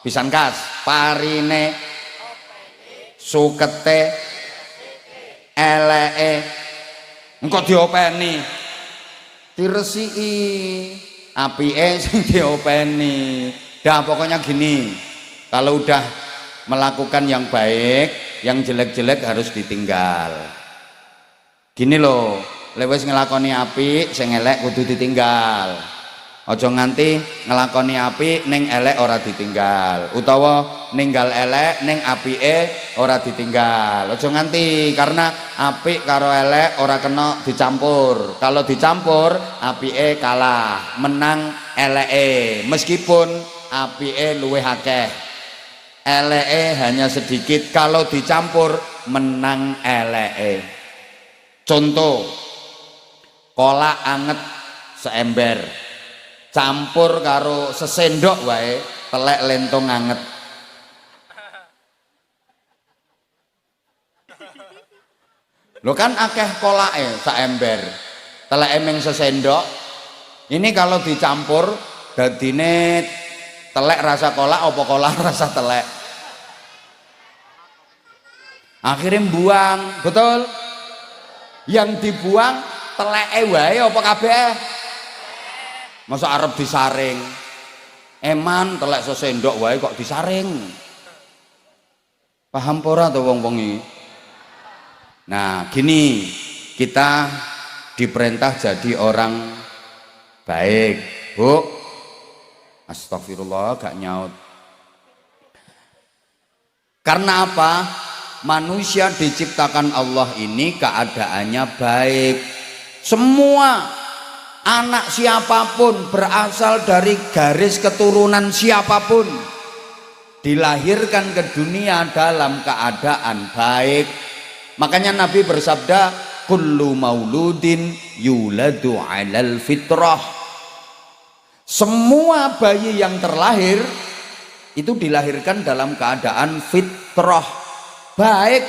pisan kas parine sukete eleke engko diopeni diresiki apike sing diopeni. Dah pokoknya gini, kalau udah melakukan yang baik, yang jelek-jelek harus ditinggal. Gini loh, lewes ngelakoni apik sing elek kudu ditinggal. Aja nganti ngelakoni apik ning elek ora ditinggal, utawa ninggal elek ning apike ora ditinggal. Aja nganti karena apik karo elek ora kena dicampur. Kalau dicampur apike kalah, menang eleke. Meskipun apike luwih akeh, eleke hanya sedikit. Kalau dicampur menang eleke. Contoh, kolak anget seember campur karo sesendok wae telek lentong anget. Lo kan akeh kolake saember telek emeng sesendok. Ini kalau dicampur dadine telek rasa kolak apa kolak rasa telek. Akhirnya buang, betul? Yang dibuang teleke wae apa kabeh? Masa arep disaring? Eman telek sesendok wae kok disaring. Paham ora to wong-wong iki? Nah, gini, kita diperintah jadi orang baik, Bu. Astagfirullah, gak nyaut. Karena apa? Manusia diciptakan Allah ini keadaannya baik. Semua anak siapapun, berasal dari garis keturunan siapapun, dilahirkan ke dunia dalam keadaan baik. Makanya Nabi bersabda, kullu mauludin yuladu alal fitrah. Semua bayi yang terlahir itu dilahirkan dalam keadaan fitrah, baik.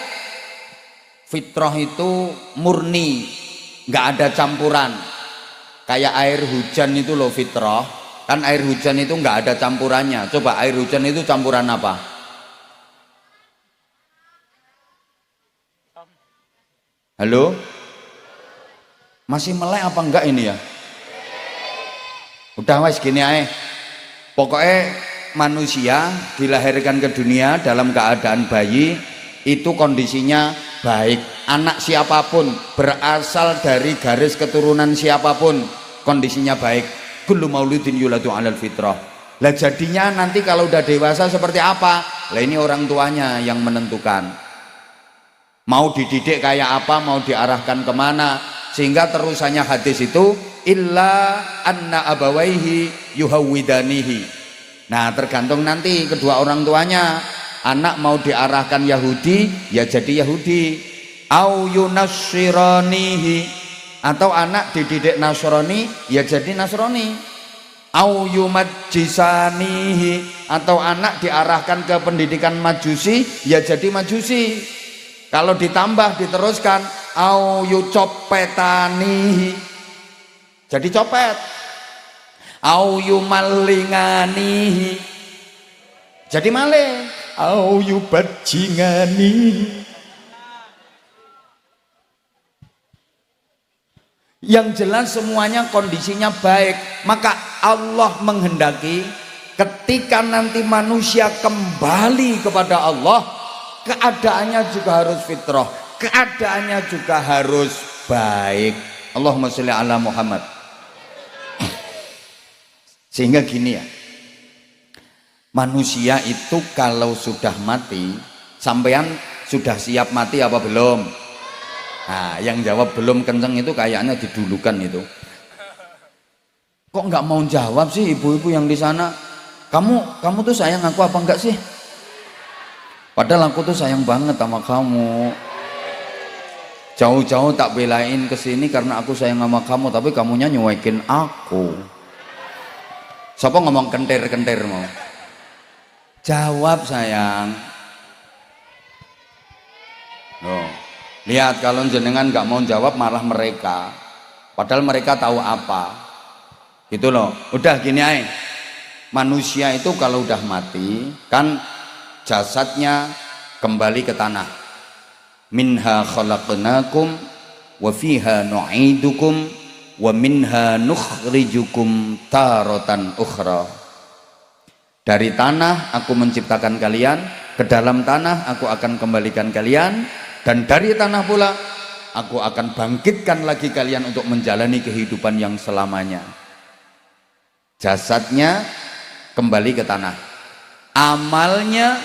Fitrah itu murni, nggak ada campuran. Kayak air hujan itu loh fitrah. Kan air hujan itu nggak ada campurannya. Coba air hujan itu campuran apa? Halo? Masih melek apa enggak ini ya? Udah wes gini aja. Pokoknya manusia dilahirkan ke dunia dalam keadaan bayi, itu kondisinya baik. Anak siapapun, berasal dari garis keturunan siapapun, kondisinya baik. Kullu mauludin yuladu alal fitrah. Lah jadinya nanti kalau udah dewasa seperti apa? Lah ini orang tuanya yang menentukan. Mau dididik kayak apa, mau diarahkan kemana. Sehingga terusannya hadis itu, illa anna abawaihi yuhawwidanihi. Nah tergantung nanti kedua orang tuanya. Anak mau diarahkan Yahudi, ya jadi Yahudi. Au yunassiranihi, atau anak dididik Nasrani, ya jadi Nasrani. Au yumajjisanihi, atau anak diarahkan ke pendidikan Majusi, ya jadi Majusi. Kalau ditambah diteruskan, au yucopetanihi, jadi copet. Au yumallinganihi, jadi maling. Au yubajingani, yang jelas semuanya kondisinya baik. Maka Allah menghendaki ketika nanti manusia kembali kepada Allah, keadaannya juga harus fitrah, keadaannya juga harus baik. Allahumma sholli ala Muhammad. Sehingga gini ya, manusia itu kalau sudah mati, sampean sudah siap mati apa belum? Nah, yang jawab belum kenceng itu kayaknya didulukan itu. Kok nggak mau jawab sih ibu-ibu yang di sana? Kamu tuh sayang aku apa enggak sih? Padahal aku tuh sayang banget sama kamu. Jauh-jauh tak belain kesini karena aku sayang sama kamu, tapi kamunya nyuekin aku. Siapa ngomong kentir-kentir mau? Jawab sayang. Loh, lihat kalau jenengan nggak mau jawab malah mereka. Padahal mereka tahu apa. Gitu loh. Udah gini aja. Manusia itu kalau udah mati kan jasadnya kembali ke tanah. Minha khalaqnakum wa fiha nu'idukum wa minha nukhrijukum taratan ukhra. Dari tanah aku menciptakan kalian, ke dalam tanah aku akan kembalikan kalian, dan dari tanah pula aku akan bangkitkan lagi kalian untuk menjalani kehidupan yang selamanya. Jasadnya kembali ke tanah, amalnya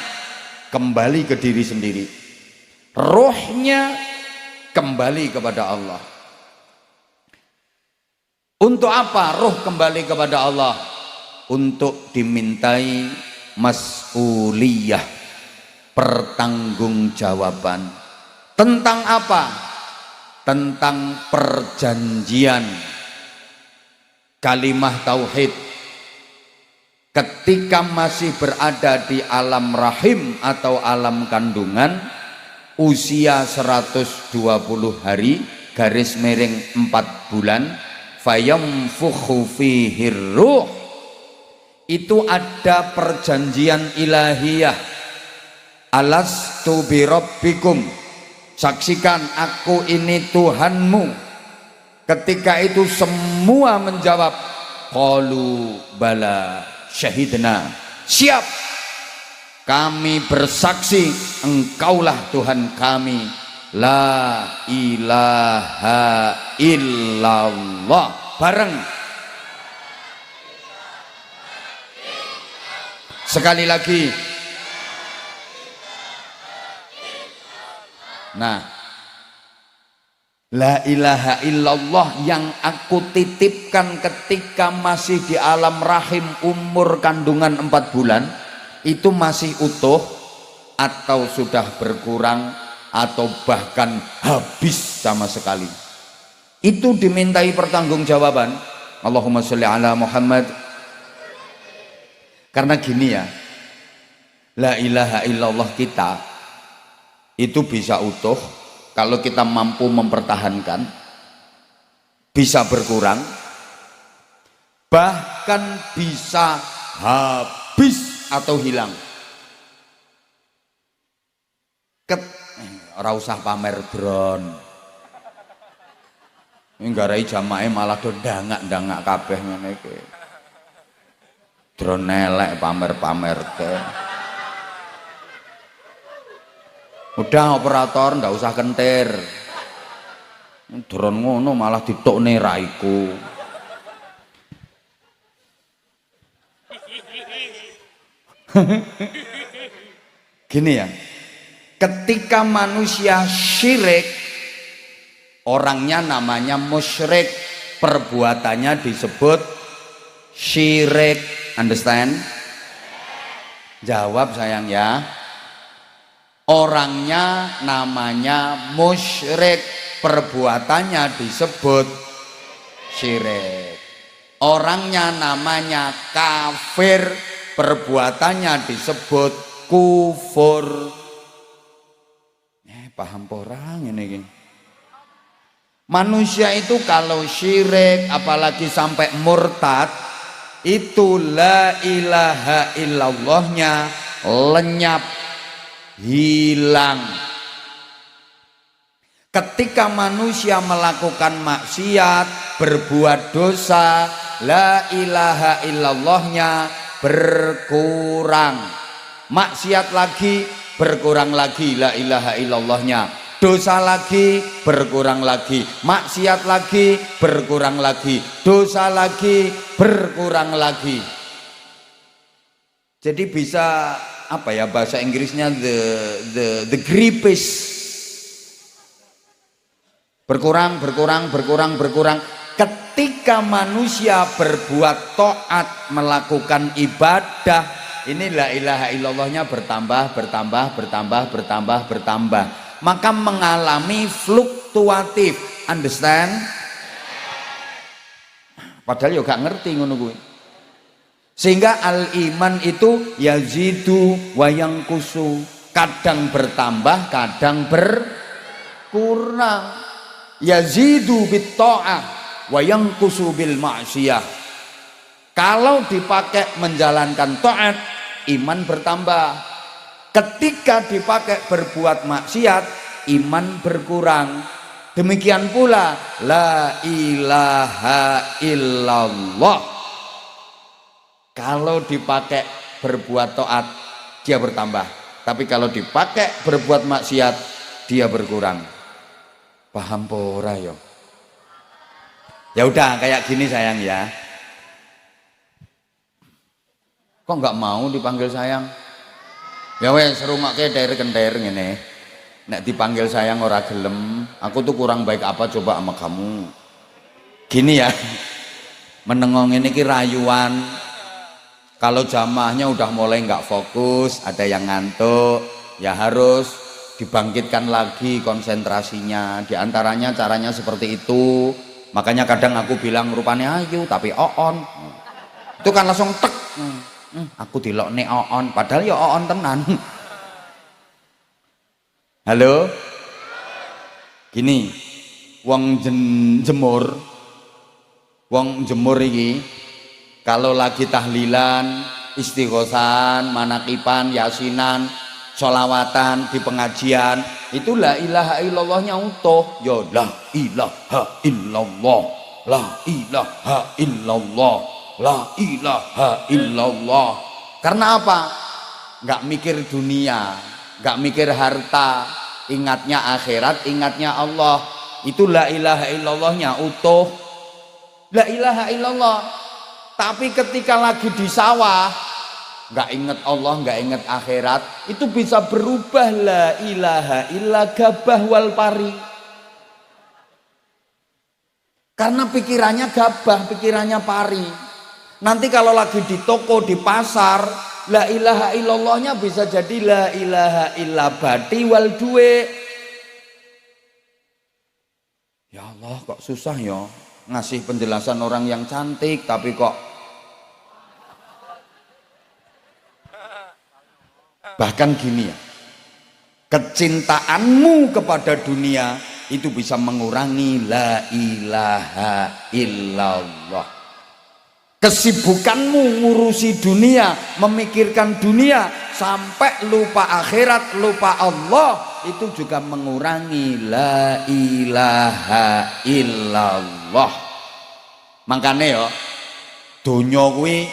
kembali ke diri sendiri, rohnya kembali kepada Allah. Untuk apa roh kembali kepada Allah? Untuk dimintai mas'uliyah, pertanggungjawaban. Tentang apa? Tentang perjanjian kalimah tauhid. Ketika masih berada di alam rahim atau alam kandungan, usia 120 hari garis miring 4 bulan, fayamfukhu fihi ruh, itu ada perjanjian ilahiyah. Alastu birabbikum, saksikan aku ini Tuhanmu. Ketika itu semua menjawab, qalu bala syahidna, siap, kami bersaksi engkaulah Tuhan kami, la ilaha illallah. Bareng sekali lagi. Nah, la ilaha illallah yang aku titipkan ketika masih di alam rahim umur kandungan 4 bulan itu masih utuh atau sudah berkurang atau bahkan habis sama sekali, itu dimintai pertanggungjawaban. Allahumma sholli ala Muhammad. Karena gini ya, la ilaha illallah kita itu bisa utuh kalau kita mampu mempertahankan, bisa berkurang, bahkan bisa habis atau hilang. Ora usah pamer drone. Nggarai jamae malah do ndangak-ndangak kabeh ngene iki. Drone elek pamer-pamer ke. Udah operator ndak usah kentir. Drone ngono malah ditokne raiku. Gini ya, ketika manusia syirik, orangnya namanya musyrik, perbuatannya disebut syirik. Understand? Jawab sayang ya. Orangnya namanya musyrik, perbuatannya disebut syirik. Orangnya namanya kafir, perbuatannya disebut kufur. Paham orang ini. Manusia itu kalau syirik apalagi sampai murtad, itu la ilaha illallahnya lenyap, hilang. Ketika manusia melakukan maksiat, berbuat dosa, la ilaha illallahnya berkurang. Maksiat lagi, berkurang lagi la ilaha illallahnya. Dosa lagi, berkurang lagi. Maksiat lagi, berkurang lagi. Dosa lagi, berkurang lagi. Jadi bisa apa ya bahasa Inggrisnya, the gripis. Berkurang. Ketika manusia berbuat taat, melakukan ibadah, ini la ilaha illallahnya bertambah, maka mengalami fluktuatif. Understand? Padahal ya gak ngerti ngono kuwi. Sehingga al iman itu yazidu wa yanqusu, kadang bertambah, kadang berkurang. Yazidu bit ta'ah wa yanqusu bil ma'siyah. Kalau dipakai menjalankan taat, iman bertambah. Ketika dipakai berbuat maksiat, iman berkurang. Demikian pula la ilaha illallah. Kalau dipakai berbuat taat, dia bertambah. Tapi kalau dipakai berbuat maksiat, dia berkurang. Paham pora yo? Ya udah kayak gini sayang ya. Kok nggak mau dipanggil sayang? Ya wes rumake der-kender ngene. Nek dipanggil sayang ora gelem, aku tuh kurang baik apa coba sama kamu? Gini ya. Menengong ini ki rayuan. Kalau jamaahnya udah mulai nggak fokus, ada yang ngantuk, ya harus dibangkitkan lagi konsentrasinya. Di antaranya caranya seperti itu. Makanya kadang aku bilang rupanya ayu tapi oon. Itu kan langsung tek. Aku dilokne oon, padahal ya oon tenan. Halo? Gini, wong jemur iki kalau lagi tahlilan, istighosan, manakipan, yasinan, sholawatan di pengajian, itu la ilaha illallahnya utuh. Ya la ilaha illallah, la ilaha illallah, la ilaha illallah. Karena apa? Nggak mikir dunia, nggak mikir harta, ingatnya akhirat, ingatnya Allah. Itu la ilaha illallahnya utuh. La ilaha illallah. Tapi ketika lagi di sawah, nggak inget Allah, nggak inget akhirat, itu bisa berubah la ilaha illa gabah wal pari. Karena pikirannya gabah, pikirannya pari. Nanti kalau lagi di toko, di pasar, la ilaha illallahnya bisa jadi la ilaha illa bati wal duwe. Ya Allah, kok susah ya ngasih penjelasan orang yang cantik, tapi kok bahkan gini ya, kecintaanmu kepada dunia itu bisa mengurangi la ilaha illallah. Kesibukanmu ngurusi dunia, memikirkan dunia sampai lupa akhirat, lupa Allah, itu juga mengurangi la ilaha illallah. Makanya ya, dunia kuwi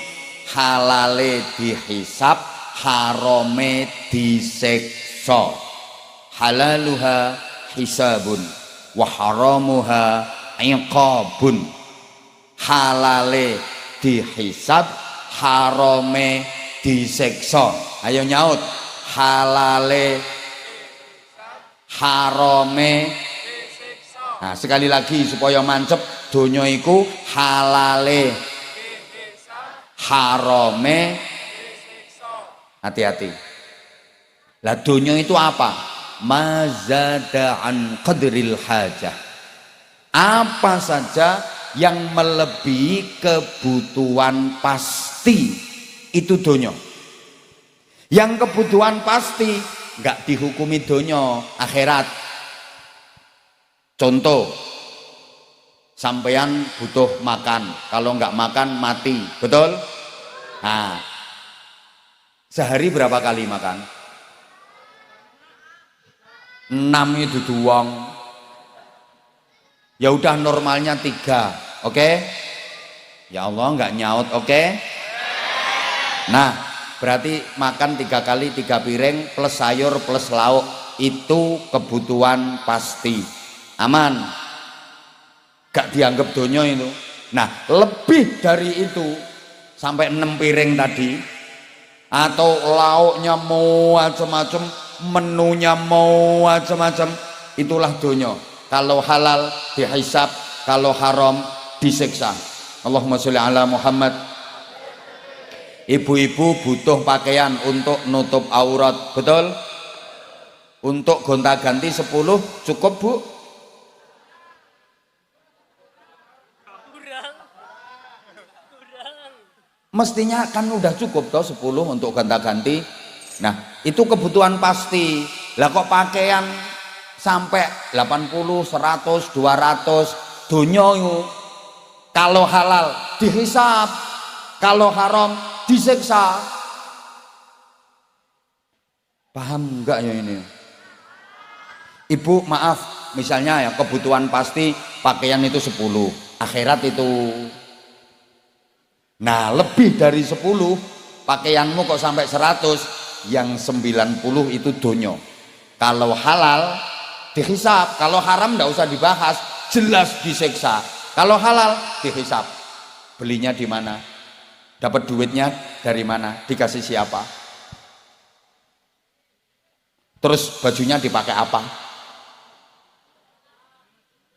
halale dihisab, harame disiksa. Halaluha hisabun wa haramuha iqabun. Halale dihisab, harame disiksa. Ayo nyaut. Halale harame. Nah, sekali lagi supaya mancep, donya iku halale harame. Hati-hati. Lah donya itu apa? Mazada an qadril hajah. Apa saja yang melebihi kebutuhan pasti itu donya. Yang kebutuhan pasti nggak dihukumi donya, akhirat. Contoh, sampeyan butuh makan, kalau nggak makan mati, betul? Nah, sehari berapa kali makan? 6 itu doang. Ya udah normalnya 3, oke? Ya Allah nggak nyaut, oke? Nah, berarti makan 3 kali 3 piring plus sayur plus lauk, itu kebutuhan pasti. Aman, gak dianggap donya itu. Nah, lebih dari itu sampai 6 piring tadi, atau lauknya mau macam-macam, menunya mau macam-macam, itulah donya. Kalau halal dihisab, kalau haram disiksa. Allahumma sholli ala Muhammad. Ibu-ibu butuh pakaian untuk nutup aurat, betul? Untuk gonta-ganti 10 cukup, Bu? Mestinya kan udah cukup toh 10 untuk ganti-ganti. Nah, itu kebutuhan pasti. Lah kok pakaian sampai 80, 100, 200 donya itu. Kalau halal dihisab, kalau haram disiksa. Paham enggak ya ini? Ibu maaf, misalnya ya kebutuhan pasti pakaian itu 10, akhirat itu. Nah lebih dari 10 pakaianmu kok sampai 100, yang 90 itu donyo. Kalau halal dihisab, kalau haram enggak usah dibahas, jelas disiksa. Kalau halal dihisab, belinya di mana, dapat duitnya dari mana, dikasih siapa, terus bajunya dipakai apa,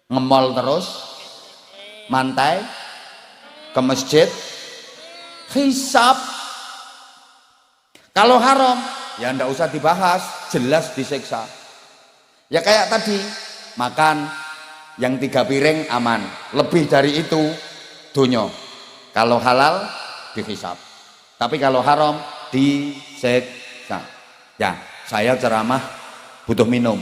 ngemol terus, mantai, ke masjid, hisab. Kalau haram ya ndak usah dibahas, jelas disiksa. Ya kayak tadi makan yang 3 piring aman, lebih dari itu donyo. Kalau halal dihisab, tapi kalau haram disiksa. Ya saya ceramah butuh minum.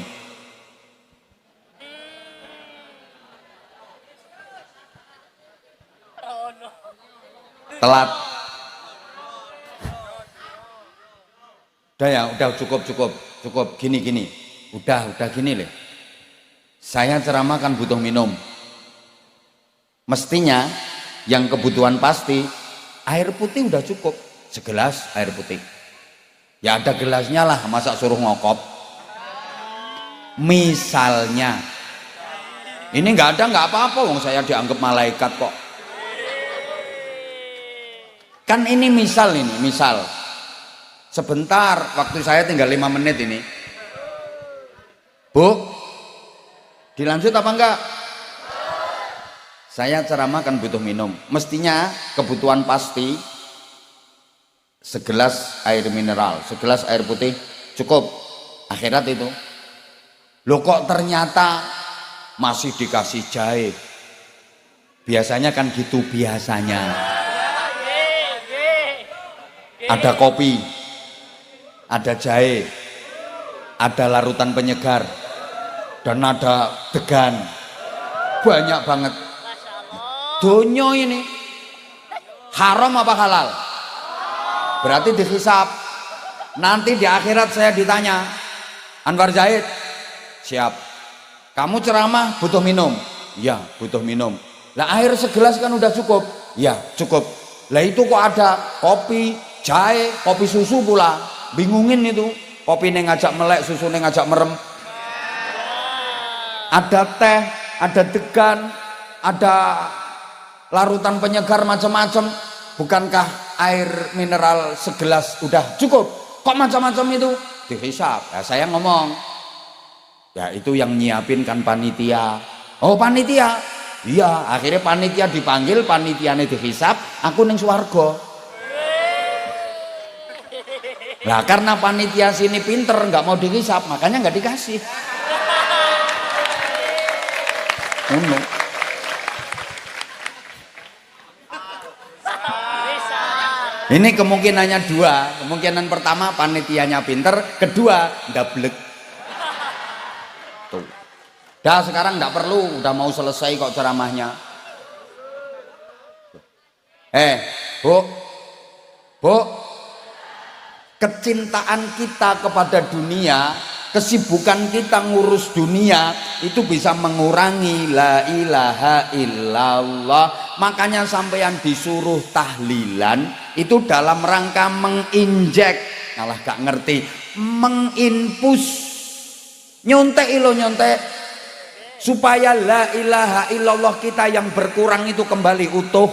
Telat. Udah ya, udah cukup. Gini. Udah gini leh. Saya ceramah kan butuh minum. Mestinya yang kebutuhan pasti air putih udah cukup, segelas air putih. Ya ada gelasnya lah, masa suruh ngokop. Misalnya ini nggak ada nggak apa-apa, wong saya dianggap malaikat kok. Kan ini misal. Sebentar, waktu saya tinggal 5 menit ini. Bu, dilanjut apa enggak? Saya ceramah kan butuh minum. Mestinya kebutuhan pasti segelas air mineral, segelas air putih cukup. Akhirat itu. Loh kok ternyata masih dikasih jahe. Biasanya kan gitu biasanya. Ada kopi, ada jahe, ada larutan penyegar, dan ada degan. Banyak banget. Donyo ini haram apa halal? Berarti dihisab. Nanti di akhirat saya ditanya, Anwar Zaid, siap. Kamu ceramah butuh minum? Ya butuh minum. Lah air segelas kan udah cukup? Ya cukup. Lah itu kok ada kopi, jahe, kopi susu pula. Bingungin itu. Kopi neng ngajak melek, susu neng ngajak merem. Ada teh, ada degan, ada larutan penyegar macam-macam. Bukankah air mineral segelas udah cukup? Kok macam-macam itu? Dihisab. Ya saya ngomong, ya itu yang nyiapin kan panitia. Oh panitia? Iya, akhirnya panitia dipanggil, panitianya dihisab, aku ning swarga. Lah karena panitia sini pinter, nggak mau dihisab, makanya nggak dikasih. Ini kemungkinannya 2. Kemungkinan pertama panitianya pinter, kedua ndablek. Tuh. Dah sekarang nggak perlu, udah mau selesai kok ceramahnya. Bu, kecintaan kita kepada dunia, kesibukan kita ngurus dunia itu bisa mengurangi la ilaha illallah. Makanya sampeyan disuruh tahlilan itu dalam rangka menginjek, malah gak ngerti, menginpus, nyontek supaya la ilaha illallah kita yang berkurang itu kembali utuh.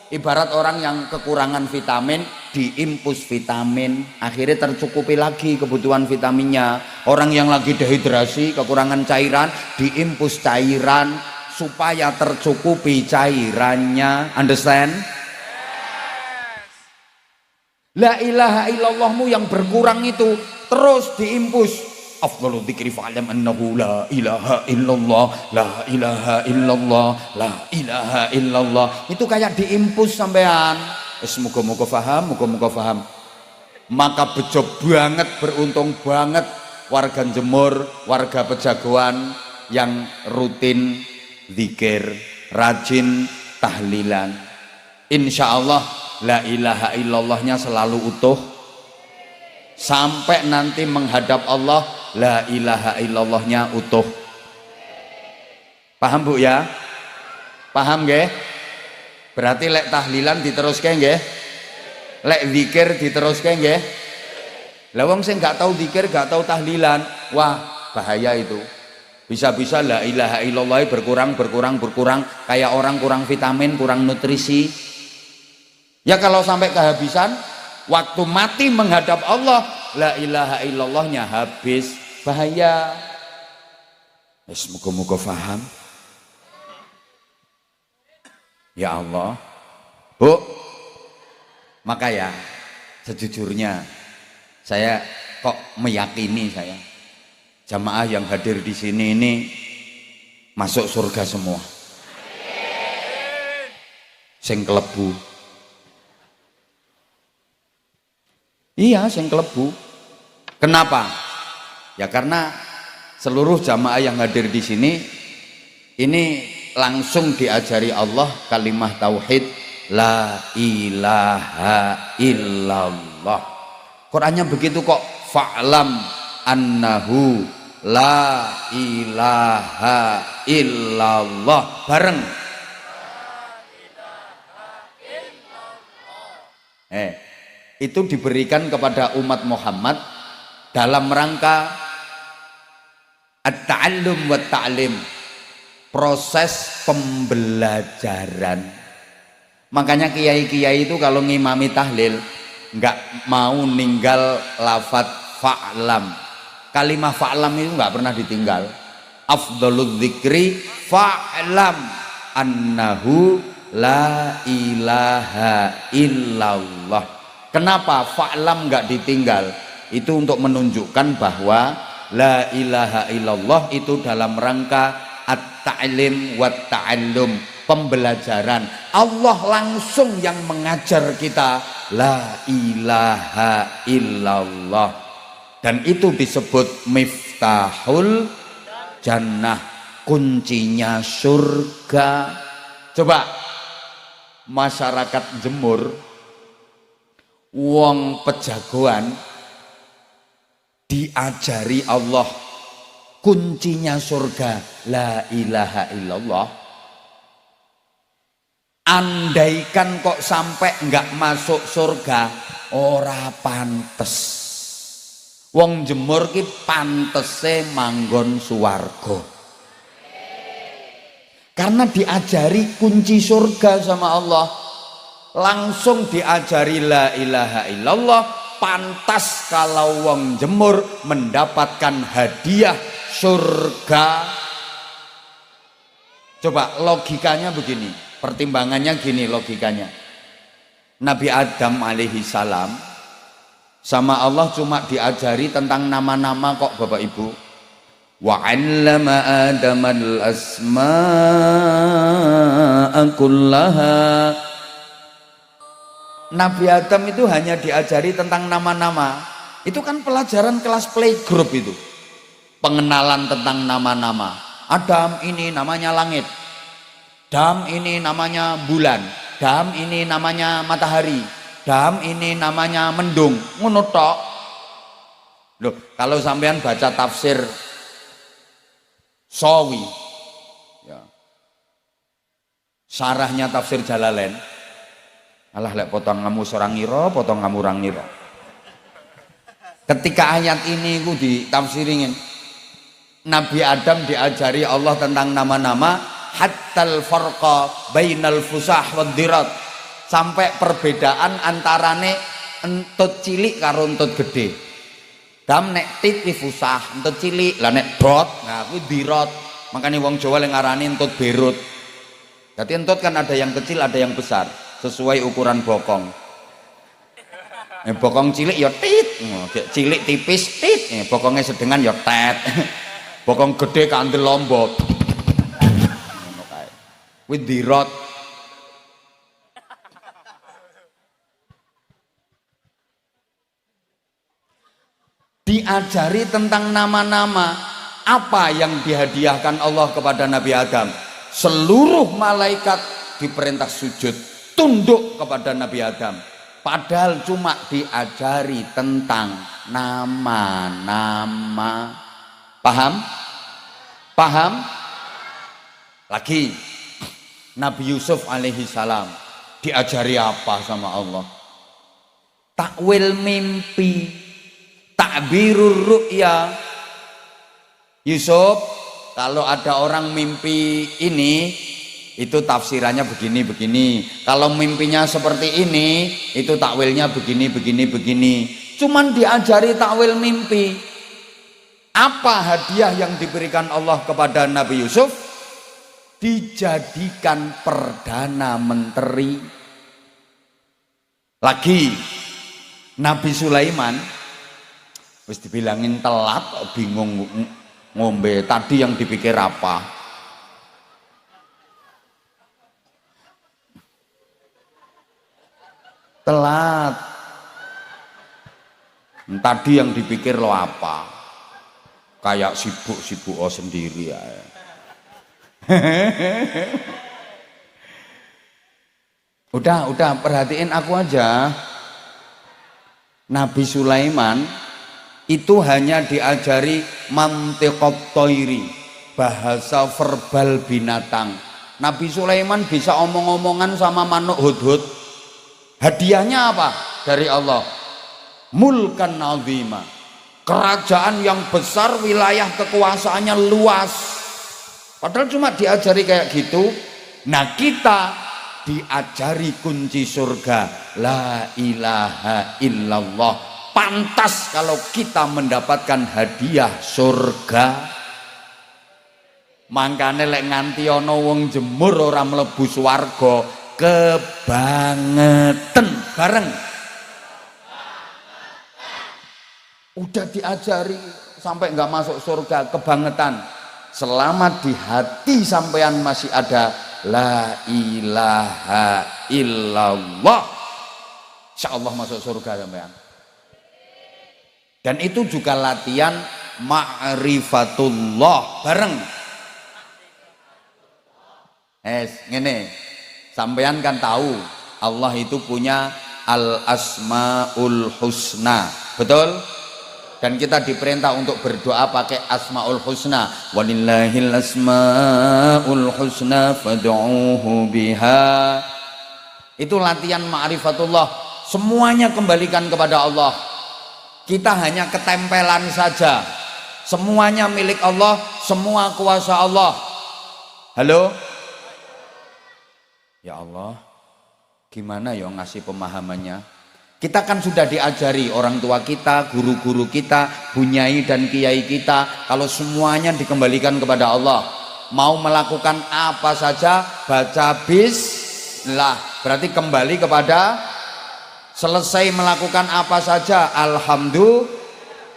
Ibarat orang yang kekurangan vitamin, diimpus vitamin, akhirnya tercukupi lagi kebutuhan vitaminnya. Orang yang lagi dehidrasi, kekurangan cairan, diimpus cairan supaya tercukupi cairannya. Understand? La ilaha illallahmu yang berkurang itu terus diimpus. Afdalu dzikri fa'lam annahu la ilaha illallah, la ilaha illallah, la ilaha illallah. Itu kayak diimpus sampean. Muga-muga paham. Maka bejo banget, beruntung banget warga Jemur, warga Pejagoan yang rutin zikir, rajin tahlilan. Insya Allah la ilaha illallahnya selalu utuh. Sampai nanti menghadap Allah, la ilaha illallahnya utuh. Paham Bu ya? Paham nggih? Berarti lek tahlilan diteruske nggih? Lek zikir diteruske nggih? Lah wong sing gak tahu zikir, gak tahu tahlilan, wah bahaya itu. Bisa-bisa la ilaha illallah berkurang kayak orang kurang vitamin, kurang nutrisi. Ya kalau sampai kehabisan, waktu mati menghadap Allah, la ilaha illallahnya habis, bahaya. Semoga-moga paham. Ya Allah, Bu, maka ya sejujurnya saya kok meyakini jamaah yang hadir di sini ini masuk surga semua. Sing klebu. Iya, sing klebu. Kenapa? Ya karena seluruh jamaah yang hadir di sini ini langsung diajari Allah kalimah tauhid la ilaha illallah. Qurannya begitu kok, fa'lam annahu la ilaha illallah, bareng. Itu diberikan kepada umat Muhammad dalam rangka at-ta'allum wa ta'lim, proses pembelajaran. Makanya kiai-kiai itu kalau ngimami tahlil nggak mau ninggal lafadz fa'lam. Kalimah fa'lam itu nggak pernah ditinggal. Afdhaludz dzikri fa'lam annahu la ilaha illallah. Kenapa fa'lam nggak ditinggal? Itu untuk menunjukkan bahwa la ilaha illallah itu dalam rangka at-ta'lim wa ta'allum, pembelajaran. Allah langsung yang mengajar kita la ilaha illallah, dan itu disebut miftahul jannah, kuncinya surga. Coba masyarakat Jemur, wong pejagoan, diajari Allah kuncinya surga la ilaha illallah. Andaikan kok sampai enggak masuk surga, ora pantes. Wong Jemur ki pantese manggon suwarga. Karena diajari kunci surga sama Allah. Langsung diajari la ilaha illallah, pantas kalau wong Jemur mendapatkan hadiah surga. Coba logikanya begini, pertimbangannya gini logikanya. Nabi Adam alaihi salam sama Allah cuma diajari tentang nama-nama kok Bapak Ibu. Wa 'allama Adamal asma'a kullaha. Nabi Adam itu hanya diajari tentang nama-nama. Itu kan pelajaran kelas playgroup itu. Pengenalan tentang nama-nama. Adam ini namanya langit. Dam ini namanya bulan. Dam ini namanya matahari. Dam ini namanya mendung. Ngono tok. Loh, kalau sampean baca tafsir Sawi, ya, sarahnya tafsir Jalalain, alah lek potong ngamu sorang ngira, potong ngamu orang ngira. Ketika ayat ini ku ditafsirin, Nabi Adam diajari Allah tentang nama-nama, hattal farqa bainal fusah wad dirat, sampai perbedaan antarane entut cilik karo entut gede. Dam nek tit fusah, entut cilik, lah nek dot, nah kuwi dirat. Makanya wong Jawa yang ngarani entut berut. Jadi entut kan ada yang kecil, ada yang besar, sesuai ukuran bokong. Bokong cilik ya tit, cilik tipis tit, bokongnya sedengan ya tet. Bokong gede kandel lombok. Kuwi dirat. Diajari tentang nama-nama. Apa yang dihadiahkan Allah kepada Nabi Adam? Seluruh malaikat diperintah sujud. tunduk kepada Nabi Adam. Padahal cuma diajari tentang nama-nama. Paham? Paham? Lagi Nabi Yusuf alaihi salam diajari apa sama Allah? Takwil mimpi, takbirur ru'ya. Yusuf, kalau ada orang mimpi ini, itu tafsirannya begini. Kalau mimpinya seperti ini, itu takwilnya begini. Cuman diajari takwil mimpi. Apa hadiah yang diberikan Allah kepada Nabi Yusuf? Dijadikan perdana menteri. Lagi Nabi Sulaiman wis dibilangin telat, bingung ngombe. Tadi yang dipikir apa? Telat. Tadi yang dipikir lo apa? Kayak sibuk sendiri ya. Udah perhatiin aku aja. Nabi Sulaiman itu hanya diajari mantiqat thairi, bahasa verbal binatang. Nabi Sulaiman bisa omong-omongan sama manuk hudhud. Hadiahnya apa dari Allah? Mulkan azima, kerajaan yang besar, wilayah kekuasaannya luas. Padahal cuma diajari kayak gitu. Nah, kita diajari kunci surga, la ilaha illallah. Pantas kalau kita mendapatkan hadiah surga. Mangkane lek nganti ana wong jemur ora mlebu swarga, kebangetan bareng. Udah diajari sampai nggak masuk surga, kebangetan. Selama di hati sampean masih ada la ilaha illallah, insyaallah masuk surga sampean. Dan itu juga latihan ma'rifatullah bareng. Ngene, sampean kan tahu Allah itu punya al-asmaul husna, betul? Dan kita diperintah untuk berdoa pakai asmaul husna. Walillahil asmaul husna fad'uuhu biha. Itu latihan ma'rifatullah. Semuanya kembalikan kepada Allah. Kita hanya ketempelan saja. Semuanya milik Allah, semua kuasa Allah. Halo? Ya Allah, gimana ya ngasih pemahamannya? Kita kan sudah diajari orang tua kita, guru-guru kita, bunyai dan kiai kita, kalau semuanya dikembalikan kepada Allah. Mau melakukan apa saja baca bismillah, berarti kembali kepada. Selesai melakukan apa saja alhamdulillah,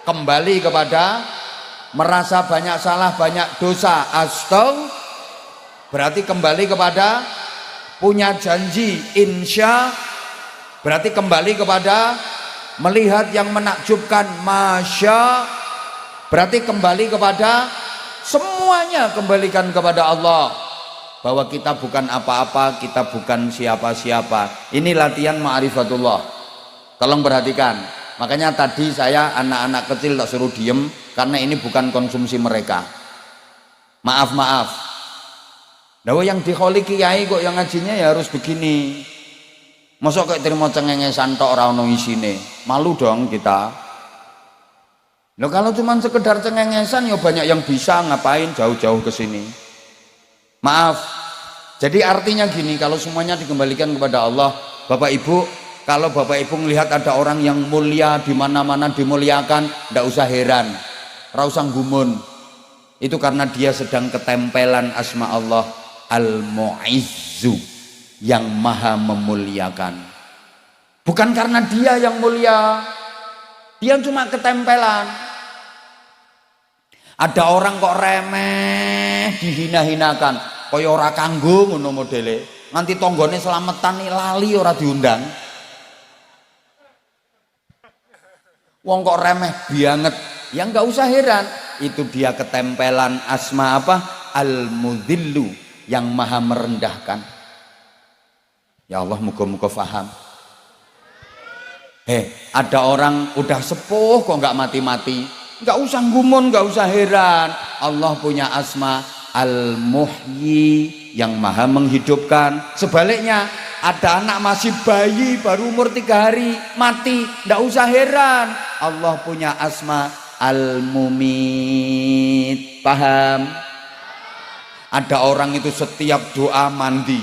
kembali kepada. Merasa banyak salah, banyak dosa, astagfirullah, berarti kembali kepada. Punya janji insya, berarti kembali kepada. Melihat yang menakjubkan, masya, berarti kembali kepada. Semuanya kembalikan kepada Allah, bahwa kita bukan apa-apa, kita bukan siapa-siapa. Ini latihan ma'rifatullah. Tolong perhatikan. Makanya tadi saya anak-anak kecil tak suruh diem, karena ini bukan konsumsi mereka. Maaf. Nah, yang dikholi kiai kok yang ngajinya ya harus begini. Masa kayak terima cengengesan tok ora ono isine. Malu dong kita. Loh, kalau cuma sekedar cengengesan ya banyak yang bisa, ngapain jauh-jauh ke sini. Maaf. Jadi artinya gini, kalau semuanya dikembalikan kepada Allah, Bapak Ibu, kalau Bapak Ibu melihat ada orang yang mulia di mana-mana dimuliakan, ndak usah heran. Ora usah gumun. Itu karena dia sedang ketempelan asma Allah Al-Mu'izzu, yang maha memuliakan. Bukan karena dia yang mulia, dia cuma ketempelan. Ada orang kok remeh, dihina-hinakan, kaya ora kanggo ngono modele. Nganti tanggane selametan lali ora diundang. Wong kok remeh banget, ya nggak usah heran. Itu dia ketempelan asma apa? Al-Mudzillu, yang maha merendahkan. Ya Allah, muga-muga faham. Ada orang udah sepuh kok nggak mati-mati. Nggak usah gumun, nggak usah heran. Allah punya asma Al-Muhyi, yang maha menghidupkan. Sebaliknya, ada anak masih bayi baru umur 3 hari mati, nggak usah heran. Allah punya asma Al-Mumit. Paham? Ada orang itu setiap doa mandi,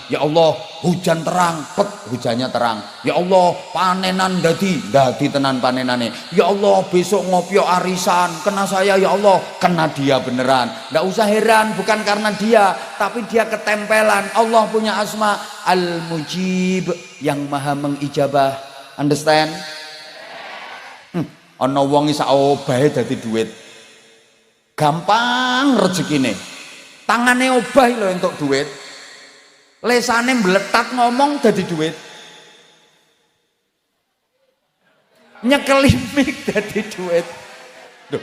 ya Allah hujan terang, hujannya terang. Ya Allah panenan dadi tenan panenane. Ya Allah besok ngopyo arisan, kena saya ya Allah, kena dia beneran. Nggak usah heran, bukan karena dia, tapi dia ketempelan. Allah punya asma Al-Mujib, yang maha mengijabah. Understand? Ana wong isa obahe dadi duit. Gampang rezekine, tangane obah lho entuk duit, lesane mbletat ngomong jadi duit, nyekeli mik jadi duit. Duh,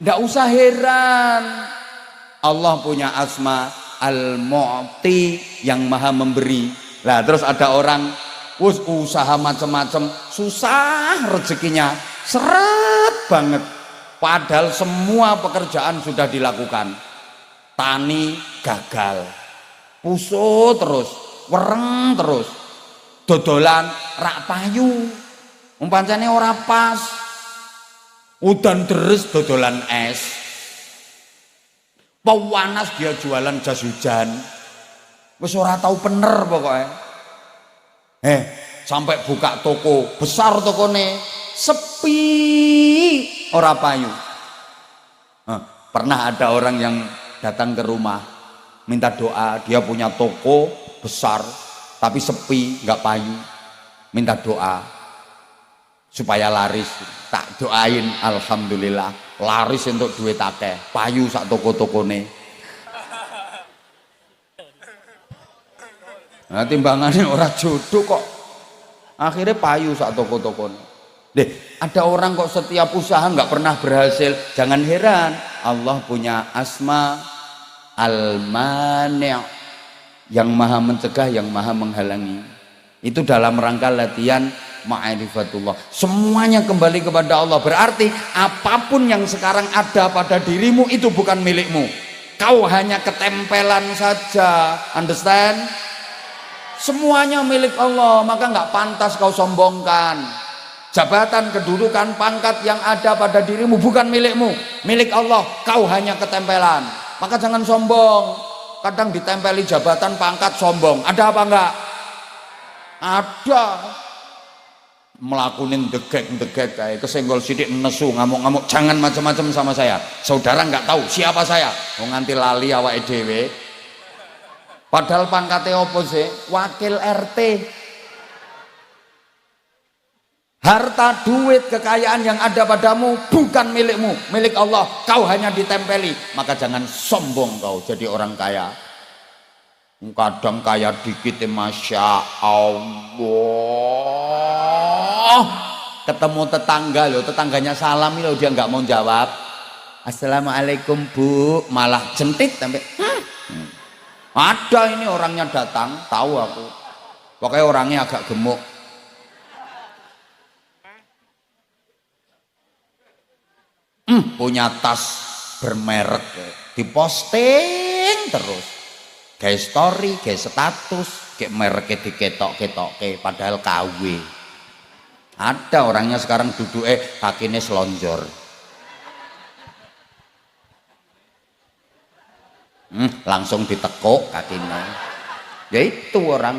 nggak usah heran. Allah punya asma Al-Mu'ti, yang maha memberi. Lah terus ada orang usaha macam-macam, susah rezekinya, seret banget. Padahal semua pekerjaan sudah dilakukan. Tani gagal, puso terus, wereng terus, dodolan rak payu, umpancane ora pas, udan deres dodolan es, panas dia jualan jas hujan, wis ora tau bener pokoknya. Sampai buka toko besar, tokone sepi, ora payu. Pernah ada orang yang datang ke rumah minta doa, dia punya toko besar tapi sepi, nggak payu, minta doa supaya laris. Tak doain, alhamdulillah laris untuk duit akeh, payu sak toko-tokone. Nah, timbangannya orang jodoh kok akhirnya payu sak toko-tokone. Ada orang kok setiap usaha nggak pernah berhasil. Jangan heran, Allah punya asma Al-Mani', yang maha mencegah, yang maha menghalangi. Itu dalam rangka latihan ma'rifatullah. Semuanya kembali kepada Allah. Berarti apapun yang sekarang ada pada dirimu itu bukan milikmu. Kau hanya ketempelan saja. Understand? Semuanya milik Allah, maka nggak pantas kau sombongkan. Jabatan, kedudukan, pangkat yang ada pada dirimu bukan milikmu, milik Allah. Kau hanya ketempelan, maka jangan sombong. Kadang ditempeli jabatan, pangkat, sombong. Ada apa enggak? Ada. Melakukan degek kayak kesenggol sidik, nesu, ngamuk-ngamuk. Jangan macam-macam sama saya. Saudara nggak tahu siapa saya, mau nganti lali awake dhewe. Padahal pangkatnya opo sih? Wakil RT. Harta, duit, kekayaan yang ada padamu bukan milikmu, milik Allah. Kau hanya ditempeli, maka jangan sombong kau jadi orang kaya. Kadang kaya dikit, masya Allah. Ketemu tetangga loh, tetangganya salam loh, dia nggak mau jawab. Assalamualaikum Bu, malah jentit sampai. Ada ini orangnya datang, tahu aku. Pokoknya orangnya agak gemuk. Punya tas bermerek, diposting terus, kayak story, kayak status, kayak mereknya diketok-ketoke, padahal KW. Ada orangnya sekarang duduk kakinya selonjor. Langsung ditekuk kakinya. Ya itu orang.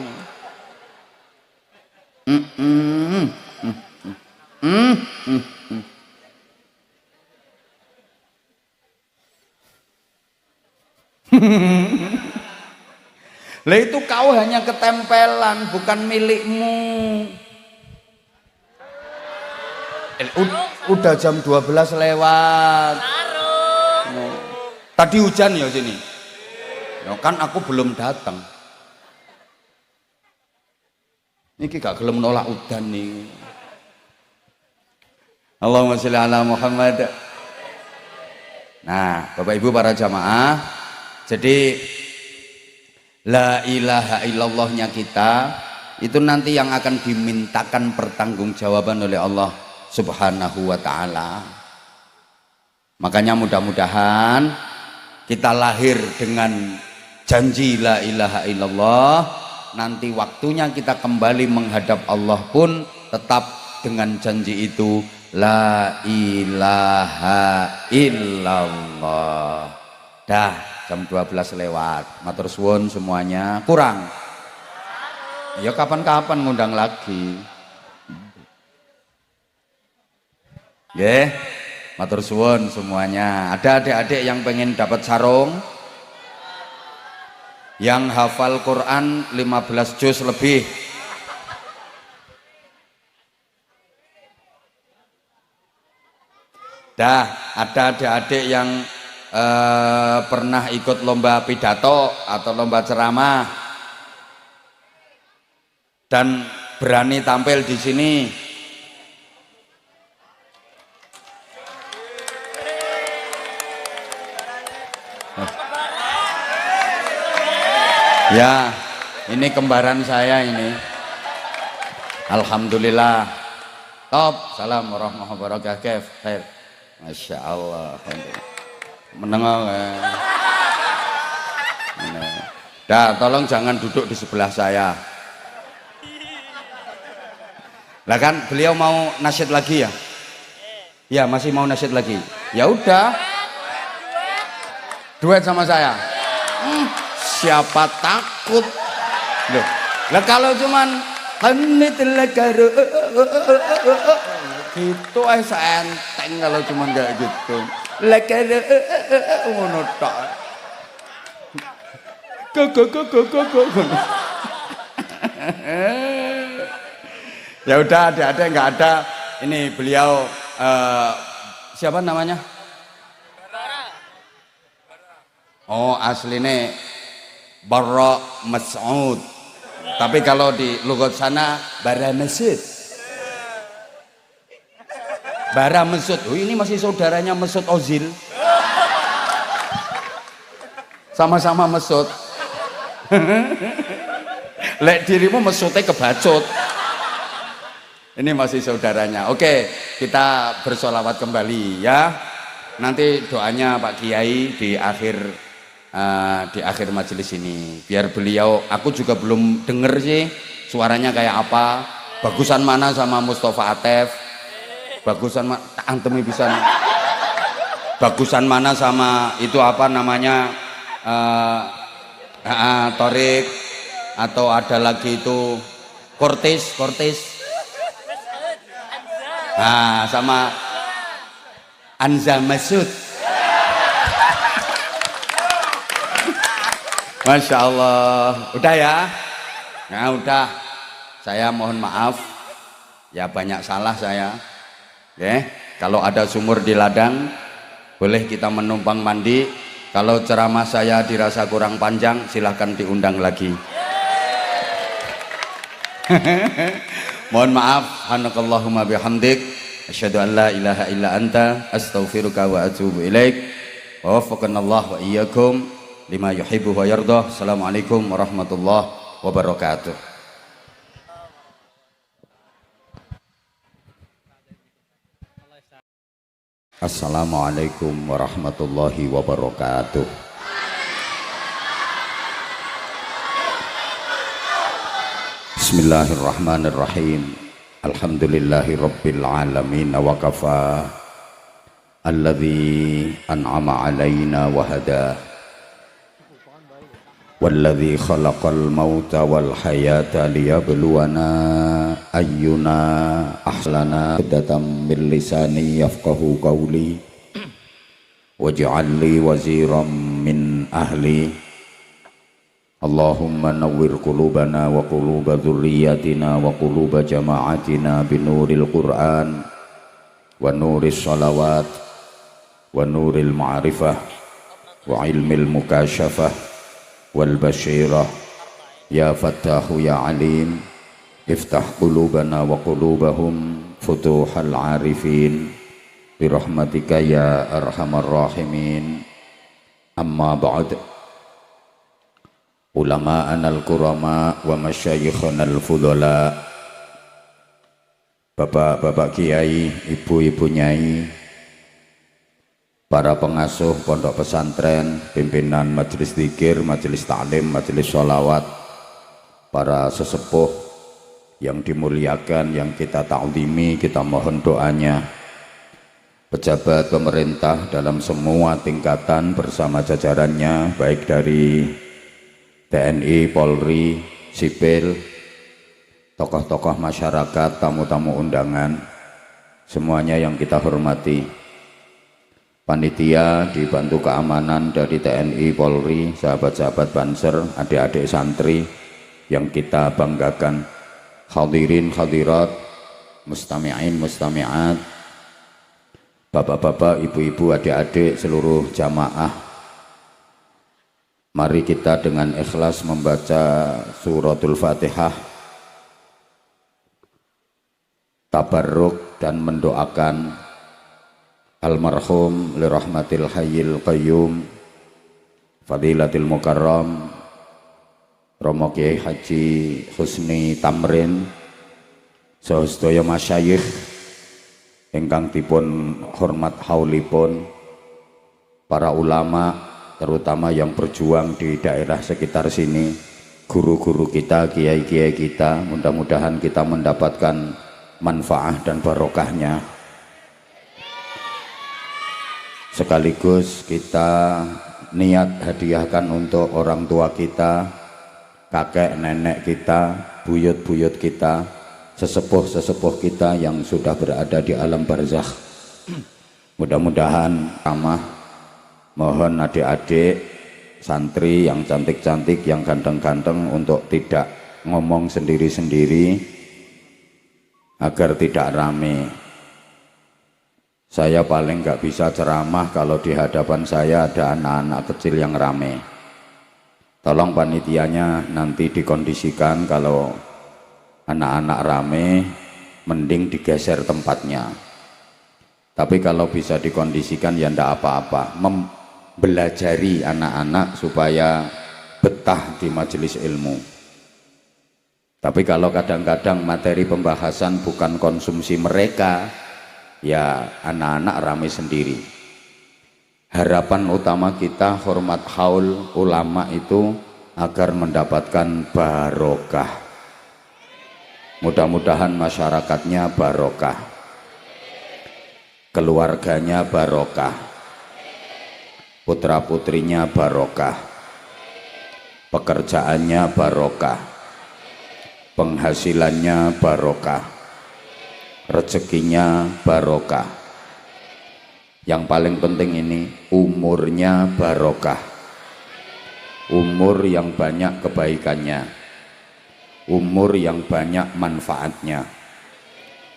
Lah itu kau hanya ketempelan, bukan milikmu. Udah jam 12 lewat. Tadi hujan ya sini. Ya kan aku belum datang. Niki gak gelem nolak udan nih. Allahumma sholli ala Muhammad. Nah, Bapak Ibu para jamaah, jadi La ilaha illallahnya kita itu nanti yang akan dimintakan pertanggungjawaban oleh Allah Subhanahu wa ta'ala. Makanya mudah-mudahan kita lahir dengan janji la ilaha illallah, nanti waktunya kita kembali menghadap Allah pun tetap dengan janji itu, la ilaha illallah. Dah jam 12 lewat, matur suwun semuanya. Kurang ya kapan-kapan ngundang lagi. Matur suwun semuanya. Ada adik-adik yang pengen dapat sarung, yang hafal Quran 15 juz lebih. Dah ada adik-adik yang pernah ikut lomba pidato atau lomba ceramah dan berani tampil di sini. Ya, ini kembaran saya ini. Alhamdulillah. Top. Salam warahmatullahi wabarakatuh. Khair. Masya Allah. Menengok. Dah, tolong jangan duduk di sebelah saya. Lah kan beliau mau nasyid lagi ya? Ya, masih mau nasyid lagi. Ya udah. Duet sama saya. Siapa takut? Loh. Lah kalau cuman gitu enteng kalau cuman kayak gitu. Ngono tok. Ya udah, ada nggak ada. Ini beliau siapa namanya? Oh, aslinya Barra Mas'ud. Tapi kalau di lugat sana Bara Mesud. Bara Mesud. Oh, ini masih saudaranya Mesut Ozil. Sama-sama Mesut. Lek dirimu Mesutnya kebacut. Ini masih saudaranya. Oke, kita bersolawat kembali ya. Nanti doanya Pak Kiai di akhir majelis ini. Biar beliau, aku juga belum denger sih suaranya kayak apa. Bagusan mana sama Mustafa Atef? Bagusan antemi bisa. Bagusan mana sama itu apa namanya? Torik, atau ada lagi itu Kortis. Nah, sama Anza Masud. Masya Allah. Udah ya? Nah udah. Saya mohon maaf. Ya banyak salah saya. Oke. Kalau ada sumur di ladang, boleh kita menumpang mandi. Kalau ceramah saya dirasa kurang panjang, silahkan diundang lagi. Mohon maaf. Subhanakallahumma bihamdik, asyhadu an la ilaha illa anta, astaghfiruka wa atubu ilaik. Wa waffaqanallahu wa iyyakum lima yuhibbu wa yardah. Assalamualaikum warahmatullahi wabarakatuh. Assalamualaikum warahmatullahi wabarakatuh. Bismillahirrahmanirrahim. Alhamdulillahi rabbil alamin wa kafa. Alladzi an'ama alaina wa hada. Walladzi khalaqal mauta wal hayata liyabluwana ayyuna ahsana datam min lisani yafqahu qawli waj'al li waziran min ahli. Allahumma nawwir qulubana wa quluba dhurriyyatina wa quluba jama'atina binuril Qur'an wa nuris salawat wa nuril ma'rifah wa ilmil mukashafah wal basyirah. Ya Fattahu ya Alim, iftah qulubana wa qulubahum futuhal arifin birahmatika ya arhamar rahimin. Amma ba'd. ulama'an al-kurama wa masyayikhana al-fudhala, bapak-bapak kiai, ibu-ibu nyai, para pengasuh pondok pesantren, pimpinan majelis zikir, majelis taklim, majelis sholawat, para sesepuh yang dimuliakan, yang kita ta'zimi, kita mohon doanya, pejabat pemerintah dalam semua tingkatan bersama jajarannya, baik dari TNI, Polri, sipil, tokoh-tokoh masyarakat, tamu-tamu undangan, semuanya yang kita hormati. Panitia dibantu keamanan dari TNI, Polri, sahabat-sahabat Banser, adik-adik santri yang kita banggakan, hadirin hadirat, mustami'in mustami'at, bapak-bapak, ibu-ibu, adik-adik, seluruh jamaah. Mari kita dengan ikhlas membaca suratul Fatihah, tabarruk dan mendoakan almarhum lirahmatil hayyil qayyum fadilatil mukarram Romo Kiai Haji Husni Tamrin saha masyayikh ingkang dipun hormat haulipun, para ulama terutama yang berjuang di daerah sekitar sini, guru-guru kita, kiai-kiai kita, mudah-mudahan kita mendapatkan manfaat dan barokahnya. Sekaligus kita niat hadiahkan untuk orang tua kita, kakek nenek kita, buyut-buyut kita, sesepuh-sesepuh kita yang sudah berada di alam barzakh. Mudah-mudahan ramah. Mohon adik-adik santri yang cantik-cantik, yang ganteng-ganteng untuk tidak ngomong sendiri-sendiri agar tidak rame. Saya paling nggak bisa ceramah kalau di hadapan saya ada anak-anak kecil yang rame. Tolong panitianya nanti dikondisikan kalau anak-anak rame mending digeser tempatnya. Tapi kalau bisa dikondisikan ya ndak apa-apa, belajari anak-anak supaya betah di majelis ilmu. Tapi kalau kadang-kadang materi pembahasan bukan konsumsi mereka, ya anak-anak rame sendiri. Harapan utama kita hormat haul ulama itu agar mendapatkan barokah. Mudah-mudahan masyarakatnya barokah, keluarganya barokah, putra-putrinya barokah, pekerjaannya barokah, penghasilannya barokah, rezekinya barokah. Yang paling penting ini umurnya barokah, umur yang banyak kebaikannya, umur yang banyak manfaatnya,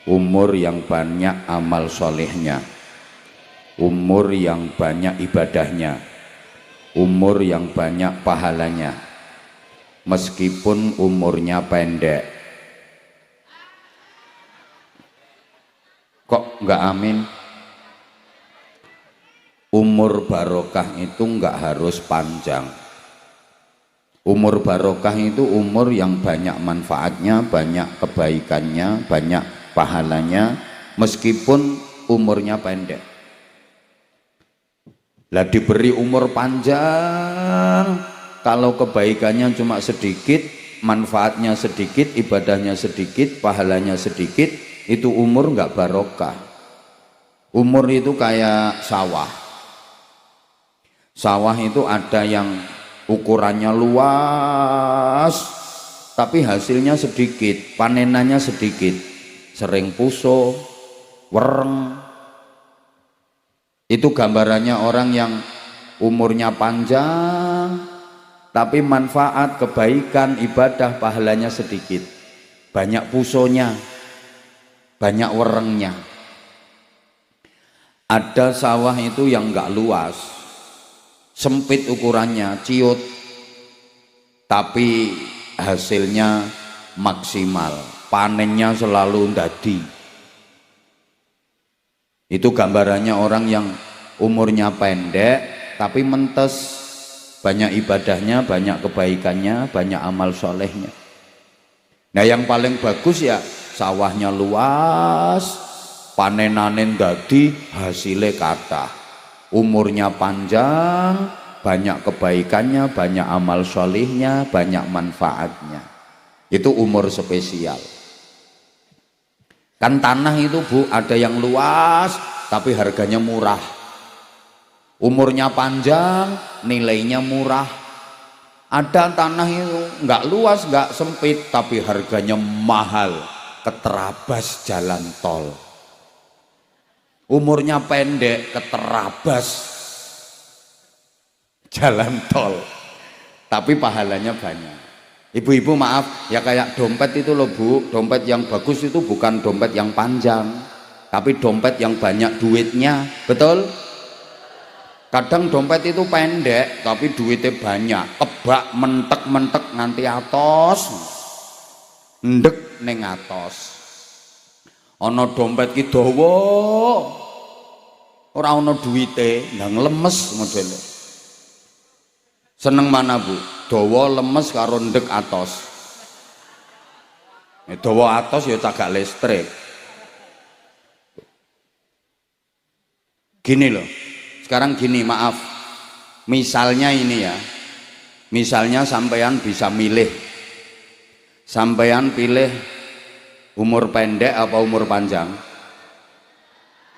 umur yang banyak amal solehnya, umur yang banyak ibadahnya, umur yang banyak pahalanya, meskipun umurnya pendek. Kok enggak amin? Umur barokah itu enggak harus panjang. Umur barokah itu umur yang banyak manfaatnya, banyak kebaikannya, banyak pahalanya, meskipun umurnya pendek. Lah diberi umur panjang, kalau kebaikannya cuma sedikit, manfaatnya sedikit, ibadahnya sedikit, pahalanya sedikit, itu umur enggak barokah. Umur itu kayak sawah. Sawah itu ada yang ukurannya luas, tapi hasilnya sedikit, panenannya sedikit, sering puso, wereng. Itu gambarannya orang yang umurnya panjang tapi manfaat, kebaikan, ibadah, pahalanya sedikit, banyak pusonya, banyak werengnya. Ada sawah itu yang enggak luas, sempit ukurannya, ciut, tapi hasilnya maksimal, panennya selalu ndadi. Itu gambarannya orang yang umurnya pendek tapi mentes, banyak ibadahnya, banyak kebaikannya, banyak amal solehnya. Nah yang paling bagus ya sawahnya luas, panenanen dadi hasilnya kata, umurnya panjang, banyak kebaikannya, banyak amal solehnya, banyak manfaatnya. Itu umur spesial. Kan tanah itu Bu ada yang luas tapi harganya murah, umurnya panjang nilainya murah. Ada tanah itu nggak luas nggak sempit tapi harganya mahal, keterabas jalan tol. Umurnya pendek keterabas jalan tol tapi pahalanya banyak. Ibu-ibu maaf ya, kayak dompet itu loh Bu, dompet yang bagus itu bukan dompet yang panjang tapi dompet yang banyak duitnya, betul? Kadang dompet itu pendek tapi duitnya banyak, kebak mentek-mentek nganti atos, ndek ning atos. Ana dompet ki dawa ora ana duite, ndang lemes modele. Seneng mana Bu? Dawa lemes karo ndek atos. Dawa atos ya cagak listrik. Gini loh. Sekarang gini, maaf. Misalnya ini ya. Misalnya sampean bisa milih. Sampean pilih umur pendek apa umur panjang?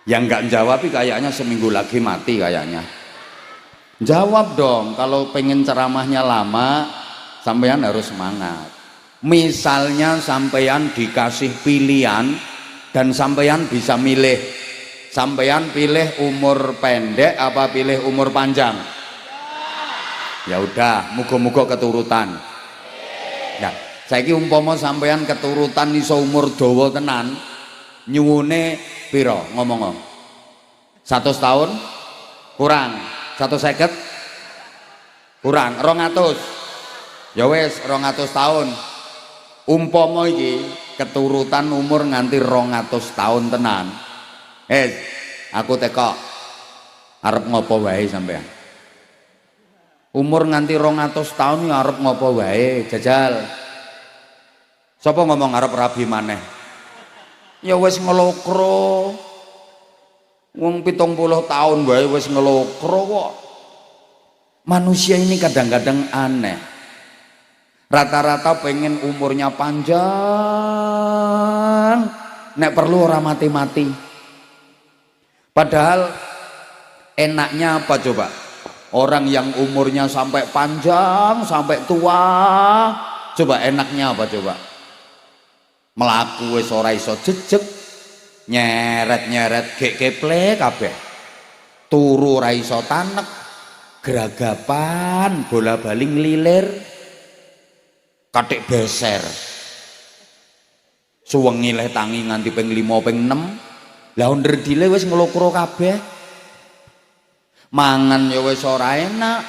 Yang nggak jawab kayaknya seminggu lagi mati kayaknya. Jawab dong, kalau pengen ceramahnya lama sampean harus semangat. Misalnya sampean dikasih pilihan dan sampean bisa milih, sampean pilih umur pendek apa pilih umur panjang? Ya udah, muga-muga keturutan. Nah, saiki umpama sampean keturutan iso umur dawa tenan, nyuwune piro ngomong? 100 tahun? Kurang 150? Kurang 200. Ya wes 200 tahun. Umpama iki keturutan umur nganti 200 tahun tenan. Aku teko arep ngopo wae sampean? Umur nganti 200 tahun ya arep ngopo wae, jajal. Sapa ngomong arep rabi maneh? Ya wis ngelokro. Wong 70 tahun wae wis ngelokro kok. Manusia ini kadang-kadang aneh. Rata-rata pengen umurnya panjang, nek perlu ora mati-mati. Padahal enaknya apa coba? Orang yang umurnya sampai panjang, sampai tua, coba enaknya apa coba? Melaku wis ora iso jejeg, nyeret-nyeret gek keple kabeh, turu ora iso tanek, geragapan bola bali nglilir, katik beser, suwengi leh tangi nganti ping 5 ping 6, lah onderdile wis nglokro kabeh, mangan ya wis ora enak.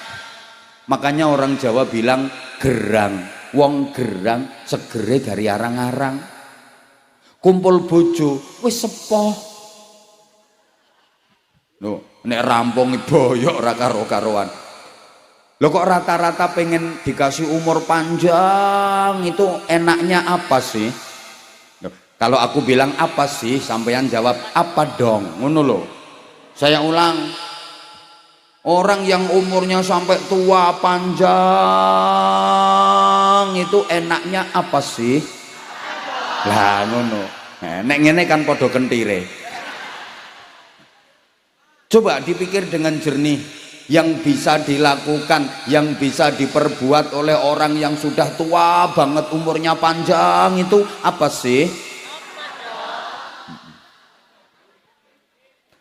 Makanya orang Jawa bilang gerang, wong gerang segere gari arang-arang. Kumpul bojo wis sepoh. Loh, nek rampung boyok ora karo-karoan. Loh kok rata-rata pengen dikasih umur panjang, itu enaknya apa sih? Loh, kalau aku bilang apa sih, sampean jawab apa dong, ngono loh. Saya ulang, orang yang umurnya sampai tua panjang itu enaknya apa sih? Lah ngono. Nek ngene kan podo kentire. Coba dipikir dengan jernih, yang bisa dilakukan, yang bisa diperbuat oleh orang yang sudah tua banget umurnya panjang itu apa sih?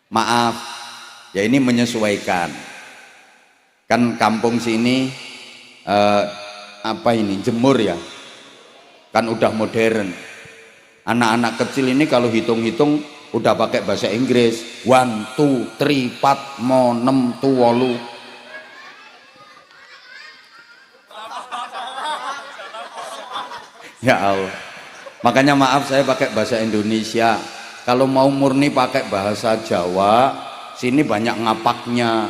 Maaf, ya ini menyesuaikan. Kan kampung sini apa ini jemur ya, kan udah modern. Anak-anak kecil ini kalau hitung-hitung udah pakai bahasa Inggris, 1 2 3 4 5 6 7 8. Ya Allah, makanya maaf saya pakai bahasa Indonesia. Kalau mau murni pakai bahasa Jawa, sini banyak ngapaknya.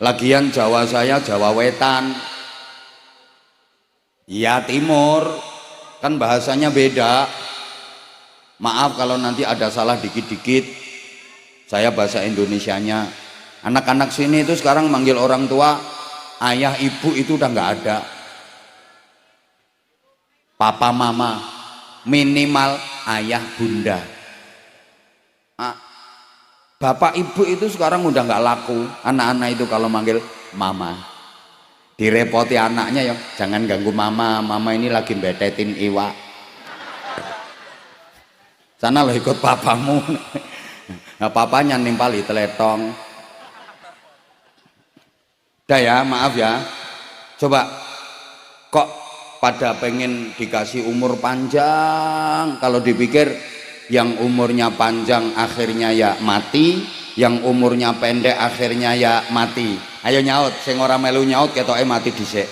Lagian Jawa saya Jawa Wetan, ya Timur, kan bahasanya beda. Maaf kalau nanti ada salah dikit-dikit, saya bahasa Indonesianya. Anak-anak sini itu sekarang manggil orang tua ayah ibu itu udah nggak ada, papa mama, minimal ayah bunda. Bapak ibu itu sekarang udah nggak laku. Anak-anak itu kalau manggil mama, direpoti anaknya ya, jangan ganggu mama, mama ini lagi betetin iwak. Sana lo ikut papamu. Nah, papanya nimpali teletong. Udah ya, maaf ya. Coba kok pada pengen dikasih umur panjang, kalau dipikir yang umurnya panjang akhirnya ya mati, yang umurnya pendek akhirnya ya mati. Ayo nyaut, sing ora melu nyaut ketoke mati dhisik.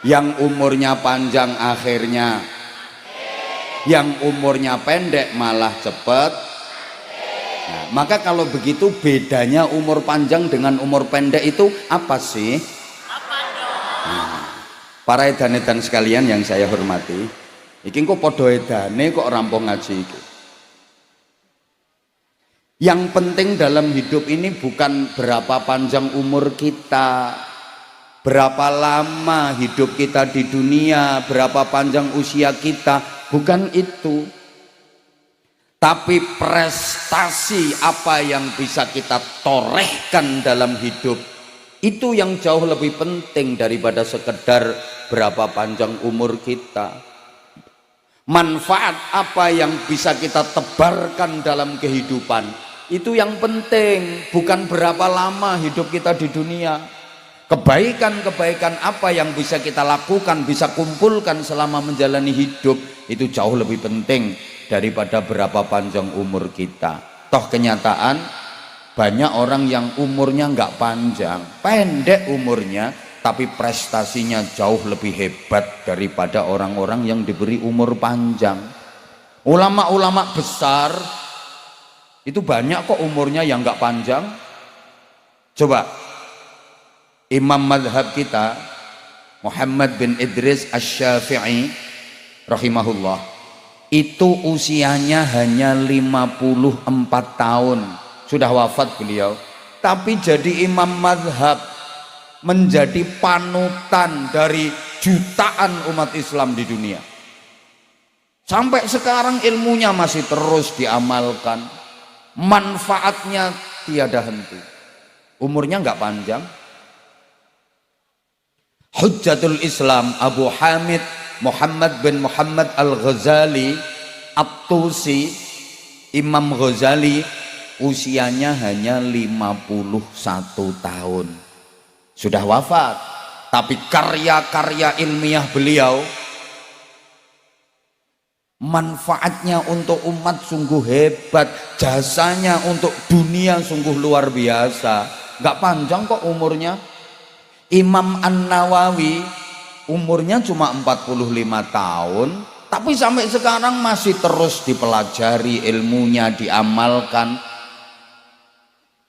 Yang umurnya panjang akhirnya, yang umurnya pendek malah cepet. Nah, maka kalau begitu bedanya umur panjang dengan umur pendek itu apa sih? Nah, para edan-edan sekalian yang saya hormati, iki kok podo edane kok rampung ngaji iki. Yang penting dalam hidup ini bukan berapa panjang umur kita, berapa lama hidup kita di dunia, berapa panjang usia kita, bukan itu. Tapi prestasi apa yang bisa kita torehkan dalam hidup, itu yang jauh lebih penting daripada sekedar berapa panjang umur kita. Manfaat apa yang bisa kita tebarkan dalam kehidupan, itu yang penting, bukan berapa lama hidup kita di dunia. Kebaikan-kebaikan apa yang bisa kita lakukan, bisa kumpulkan selama menjalani hidup, itu jauh lebih penting daripada berapa panjang umur kita. Toh kenyataan banyak orang yang umurnya nggak panjang, pendek umurnya, tapi prestasinya jauh lebih hebat daripada orang-orang yang diberi umur panjang. Ulama-ulama besar itu banyak kok umurnya yang nggak panjang. Coba imam madhab kita Muhammad bin Idris Asy-Syafi'i rahimahullah, itu usianya hanya 54 tahun, sudah wafat beliau, tapi jadi imam madhab, menjadi panutan dari jutaan umat Islam di dunia. Sampai sekarang ilmunya masih terus diamalkan, manfaatnya tiada henti. Umurnya nggak panjang. Hujjatul Islam Abu Hamid Muhammad bin Muhammad Al-Ghazali At-Tusi, Imam Ghazali, usianya hanya 51 tahun, sudah wafat, tapi karya-karya ilmiah beliau, manfaatnya untuk umat sungguh hebat, jasanya untuk dunia sungguh luar biasa. Nggak panjang kok umurnya. Imam An-Nawawi umurnya cuma 45 tahun, tapi sampai sekarang masih terus dipelajari, ilmunya diamalkan.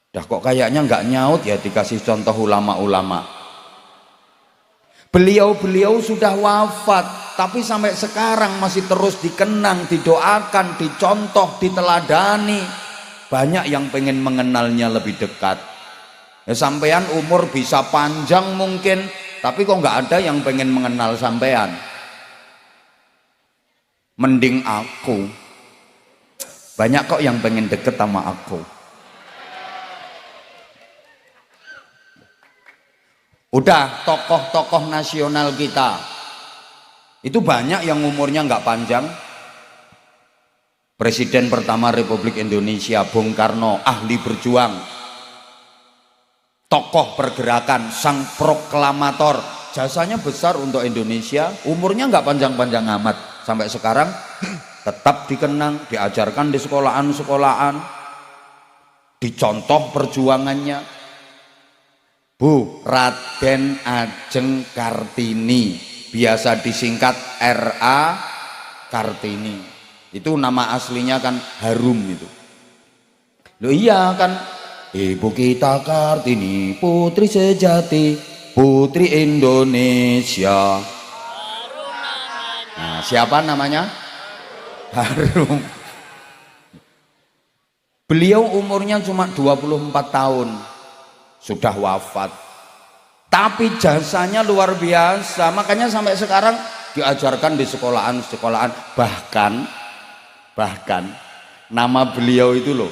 Dah kok kayaknya nggak nyaut ya dikasih contoh ulama-ulama. Beliau-beliau sudah wafat, tapi sampai sekarang masih terus dikenang, didoakan, dicontoh, diteladani. Banyak yang pengen mengenalnya lebih dekat. Ya, sampean umur bisa panjang mungkin, tapi kok nggak ada yang pengen mengenal sampean. Mending aku, banyak kok yang pengen deket sama aku. Udah, tokoh-tokoh nasional kita itu banyak yang umurnya nggak panjang. Presiden pertama Republik Indonesia Bung Karno, ahli berjuang, tokoh pergerakan, sang proklamator, jasanya besar untuk Indonesia, umurnya nggak panjang-panjang amat, sampai sekarang tetap dikenang, diajarkan di sekolahan-sekolahan, dicontoh perjuangannya. Bu Raden Ajeng Kartini, biasa disingkat RA Kartini, itu nama aslinya kan harum itu. Loh iya kan, Ibu kita Kartini, putri sejati, putri Indonesia. Nah, siapa namanya? Harum. Beliau umurnya cuma 24 tahun, sudah wafat. Tapi jasanya luar biasa, makanya sampai sekarang diajarkan di sekolahan-sekolahan. Bahkan nama beliau itu loh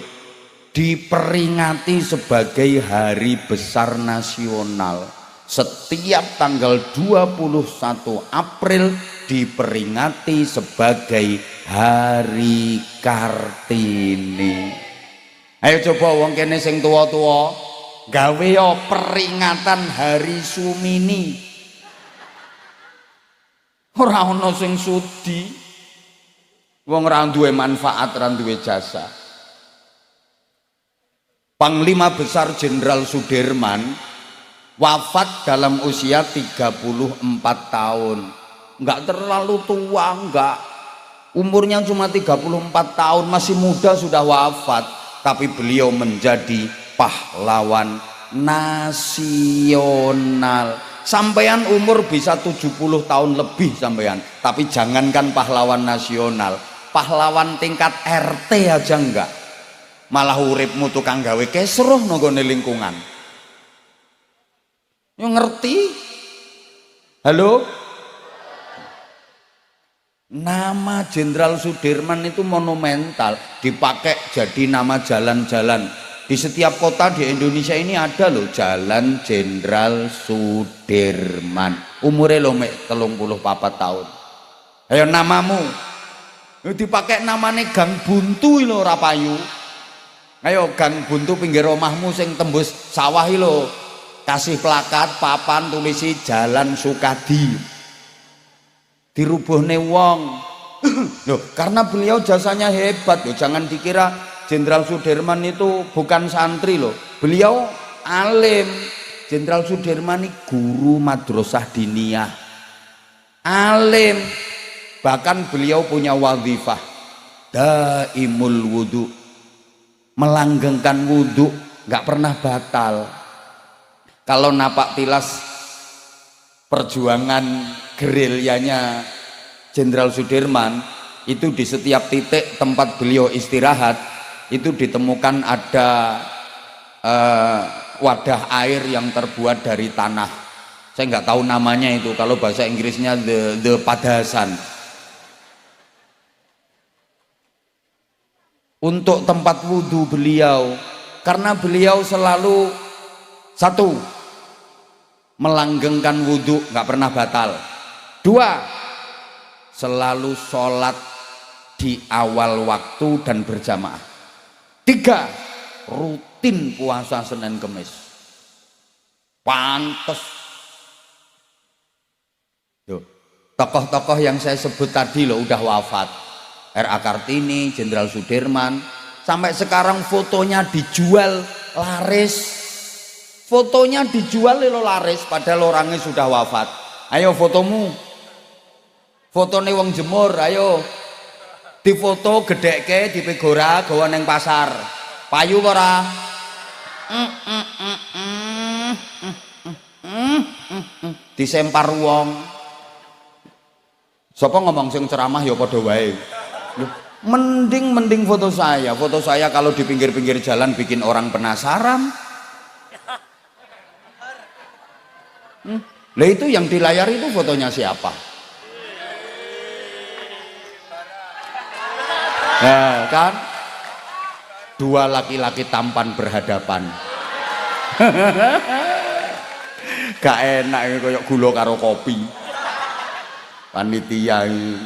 diperingati sebagai hari besar nasional. Setiap tanggal 21 April diperingati sebagai Hari Kartini. Ayo coba wong kene sing tua-tua gawe yo peringatan Hari Sumini. Ora ana sing sudi. Wong ora duwe manfaat, ora duwe jasa. Panglima Besar Jenderal Sudirman wafat dalam usia 34 tahun. Enggak terlalu tua, enggak. Umurnya cuma 34 tahun, masih muda sudah wafat. Tapi beliau menjadi pahlawan nasional. Sampean umur bisa 70 tahun lebih sampean, tapi jangankan pahlawan nasional, pahlawan tingkat RT aja enggak. Malah uripmu tukang gawe kesruh nonggone lingkungan. Yo ngerti? Halo? Nama Jenderal Sudirman itu monumental, dipakai jadi nama jalan-jalan. Di setiap kota di Indonesia ini ada loh Jalan Jenderal Sudirman. Umurnya lo mek 34 tahun. Ayo namamu. Dipakai namanya Gang Buntu lo rapayu. Ayo Gang Buntu pinggir omahmu sing tembus sawah lo. Kasih plakat papan tulisi Jalan Sukadi. Dirubuhne wong. Loh, karena beliau jasanya hebat loh. Jangan dikira Jenderal Sudirman itu bukan santri loh. Beliau alim. Jenderal Sudirman ini guru madrasah diniyah. Alim. Bahkan beliau punya wadhifah daimul wudu. Melanggengkan wudu, nggak pernah batal. Kalau napak tilas perjuangan gerilyanya Jenderal Sudirman itu di setiap titik tempat beliau istirahat itu ditemukan ada wadah air yang terbuat dari tanah. Saya nggak tahu namanya itu, kalau bahasa Inggrisnya the padasan. Untuk tempat wudhu beliau, karena beliau selalu satu, melanggengkan wudhu nggak pernah batal. Dua, selalu sholat di awal waktu dan berjamaah. Tiga, rutin puasa Senin Kemis. Pantes. Tokoh-tokoh yang saya sebut tadi loh udah wafat. R.A. Kartini, Jenderal Sudirman, sampai sekarang fotonya dijual laris. Fotonya dijual lo laris padahal orangnya sudah wafat. Ayo fotomu. Fotone wong Jemur, ayo difoto gedhekke dipegora gawa ning pasar. Payu ora? Disempar wong. Sapa ngomong sing ceramah ya padha wae. Mending foto saya kalau di pinggir-pinggir jalan bikin orang penasaran. Lah itu yang di layar itu fotonya siapa? Nah kan, dua laki-laki tampan berhadapan. Gak enak ini kayak gula karo kopi. Panitia ini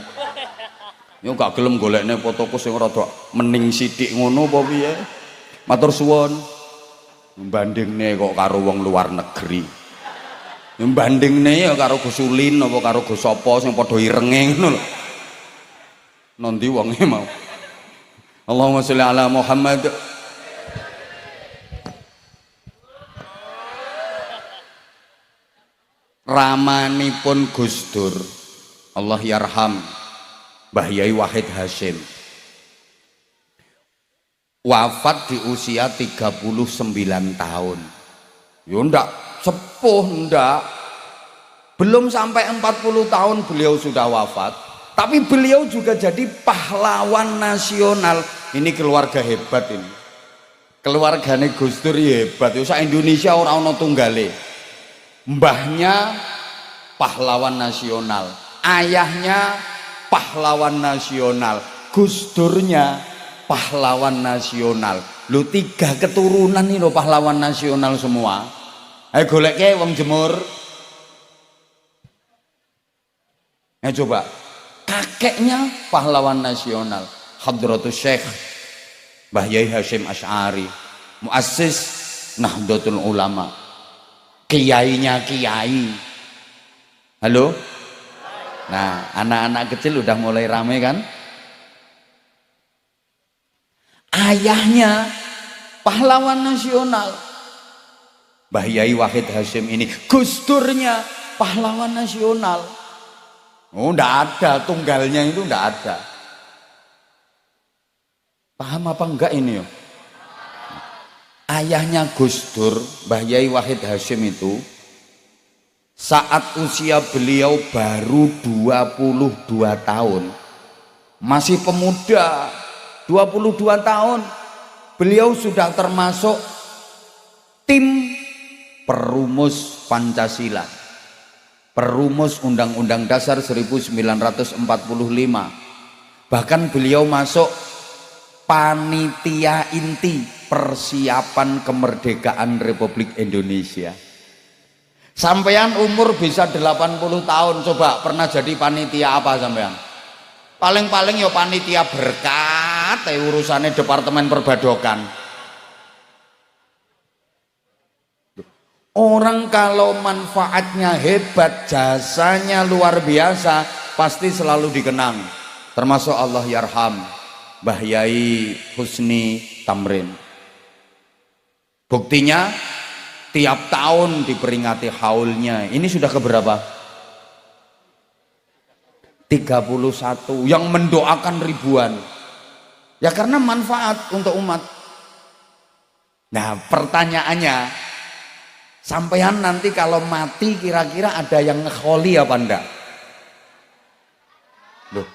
yo gak gelem golekne fotoku sing rada mening sithik ngono apa piye. Matur suwun. Mbandingne kok karo wong luar negeri. Mbandingne ya karo Gus Ulin apa karo Gus sapa sing padha irenge ngono lho. Nanti wonge mau. Allahumma sholli ala Muhammad. Ramanipun Gus Dur, Allah yarham, Mbah Yai Wahid Hasyim. wafat di usia 39 tahun. Ya ndak sepuh, ndak. Belum sampai 40 tahun beliau sudah wafat. Tapi beliau juga jadi pahlawan nasional. Ini keluarga hebat ini. Keluargane Gus Dur hebat. Ya sak Indonesia ora ana tunggale. Mbahnya pahlawan nasional, ayahnya pahlawan nasional, Gus Durnya pahlawan nasional. Lu 3 keturunan nih lo pahlawan nasional semua. Ayo golek wong Jemur. Coba kakeknya pahlawan nasional, Hadratus Syekh Mbah Yai Hasyim Asy'ari, muassis Nahdlatul Ulama, kiainya kiai. Halo? Nah, anak-anak kecil udah mulai rame kan? Ayahnya pahlawan nasional, Mbah Yai Wahid Hasyim ini, Gus Durnya pahlawan nasional. Oh, ndak ada tunggalnya, itu ndak ada. Paham apa enggak ini? Ayahnya Gus Dur, Mbah Yai Wahid Hasyim itu, saat usia beliau baru 22 tahun, masih pemuda, 22 tahun, beliau sudah termasuk tim perumus Pancasila, perumus Undang-Undang Dasar 1945. Bahkan beliau masuk panitia inti persiapan kemerdekaan Republik Indonesia. Sampean umur bisa 80 tahun, coba pernah jadi panitia apa sampean? Paling-paling ya panitia berkat, urusannya Departemen Perbadokan. Orang kalau manfaatnya hebat, jasanya luar biasa, pasti selalu dikenang. Termasuk Allah yarham Mbah Yai Husni Tamrin. Buktinya tiap tahun diperingati haulnya. Ini sudah keberapa? 31 yang mendoakan ribuan. Ya karena manfaat untuk umat. Nah, pertanyaannya, sampean nanti kalau mati kira-kira ada yang ngekholi apa enggak? Loh.